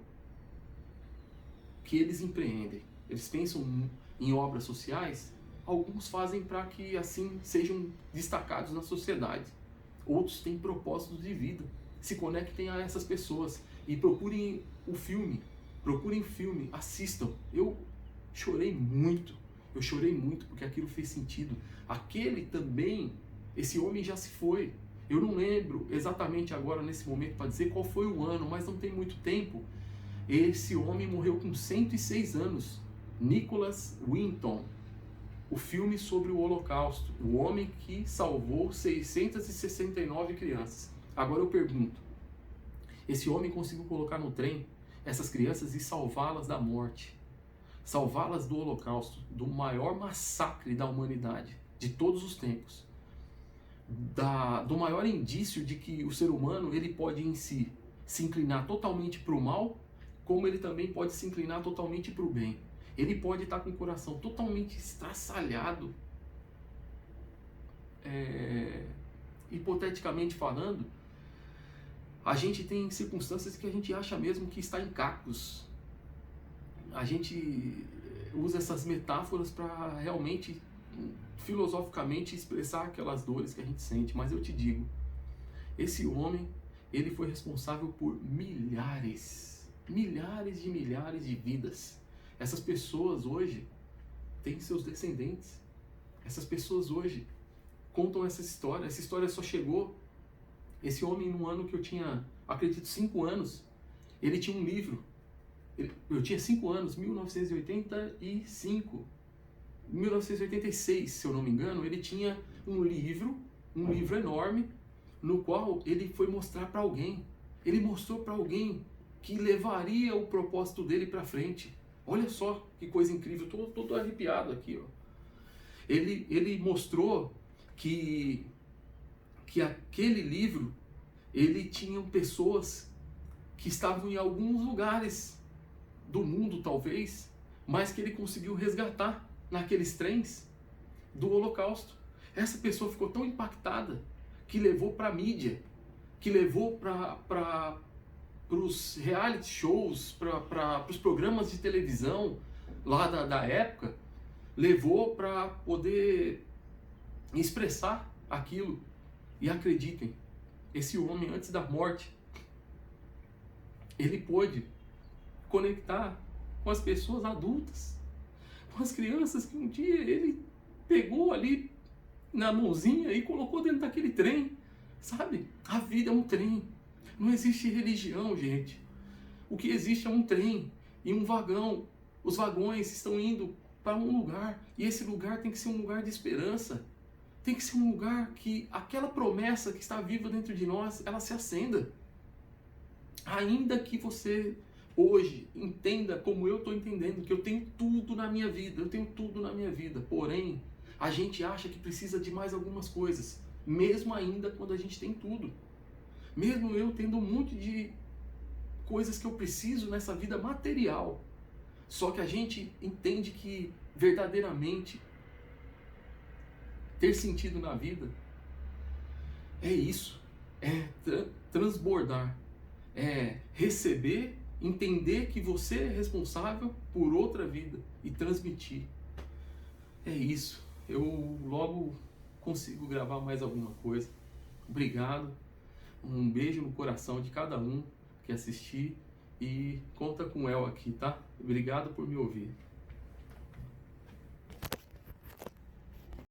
que eles empreendem. Eles pensam em obras sociais. Alguns fazem para que assim sejam destacados na sociedade. Outros têm propósitos de vida. Se conectem a essas pessoas e procurem o filme, assistam. Eu chorei muito porque aquilo fez sentido. Aquele também, esse homem já se foi. Eu não lembro exatamente agora nesse momento para dizer qual foi o ano, mas não tem muito tempo. Esse homem morreu com 106 anos. Nicholas Winton. O filme sobre o Holocausto, o homem que salvou 669 crianças. Agora eu pergunto, esse homem conseguiu colocar no trem essas crianças e salvá-las da morte, salvá-las do Holocausto, do maior massacre da humanidade, de todos os tempos, do maior indício de que o ser humano ele pode em si se inclinar totalmente para o mal, como ele também pode se inclinar totalmente para o bem. Ele pode estar com o coração totalmente estraçalhado, hipoteticamente falando. A gente tem circunstâncias que a gente acha mesmo que está em cacos. A gente usa essas metáforas para realmente, filosoficamente, expressar aquelas dores que a gente sente. Mas eu te digo, esse homem, ele foi responsável por milhares de vidas. Essas pessoas hoje têm seus descendentes. Essas pessoas hoje contam essa história. Essa história só chegou. Esse homem, no ano que eu tinha, acredito, 5 anos, ele tinha um livro. Eu tinha 5 anos, 1985, 1986, se eu não me engano, ele tinha um livro enorme, no qual ele foi mostrar para alguém. Ele mostrou para alguém que levaria o propósito dele para frente. Olha só que coisa incrível, estou todo arrepiado aqui. Ó. Ele mostrou que aquele livro, ele tinha pessoas que estavam em alguns lugares do mundo, talvez, mas que ele conseguiu resgatar naqueles trens do Holocausto. Essa pessoa ficou tão impactada que levou para a mídia, que levou para os reality shows, para os programas de televisão lá da época, levou para poder expressar aquilo. E acreditem, esse homem antes da morte, ele pôde conectar com as pessoas adultas, com as crianças que um dia ele pegou ali na mãozinha e colocou dentro daquele trem, sabe? A vida é um trem. Não existe religião, gente. O que existe é um trem e um vagão. Os vagões estão indo para um lugar e esse lugar tem que ser um lugar de esperança. Tem que ser um lugar que aquela promessa que está viva dentro de nós, ela se acenda. Ainda que você hoje entenda como eu estou entendendo, que eu tenho tudo na minha vida, porém, a gente acha que precisa de mais algumas coisas, mesmo ainda quando a gente tem tudo. Mesmo eu tendo um monte de coisas que eu preciso nessa vida material. Só que a gente entende que verdadeiramente ter sentido na vida é isso, é transbordar, é receber, entender que você é responsável por outra vida e transmitir. É isso. Eu logo consigo gravar mais alguma coisa. Obrigado. Um beijo no coração de cada um que assistir e conta com o El aqui, tá? Obrigado por me ouvir.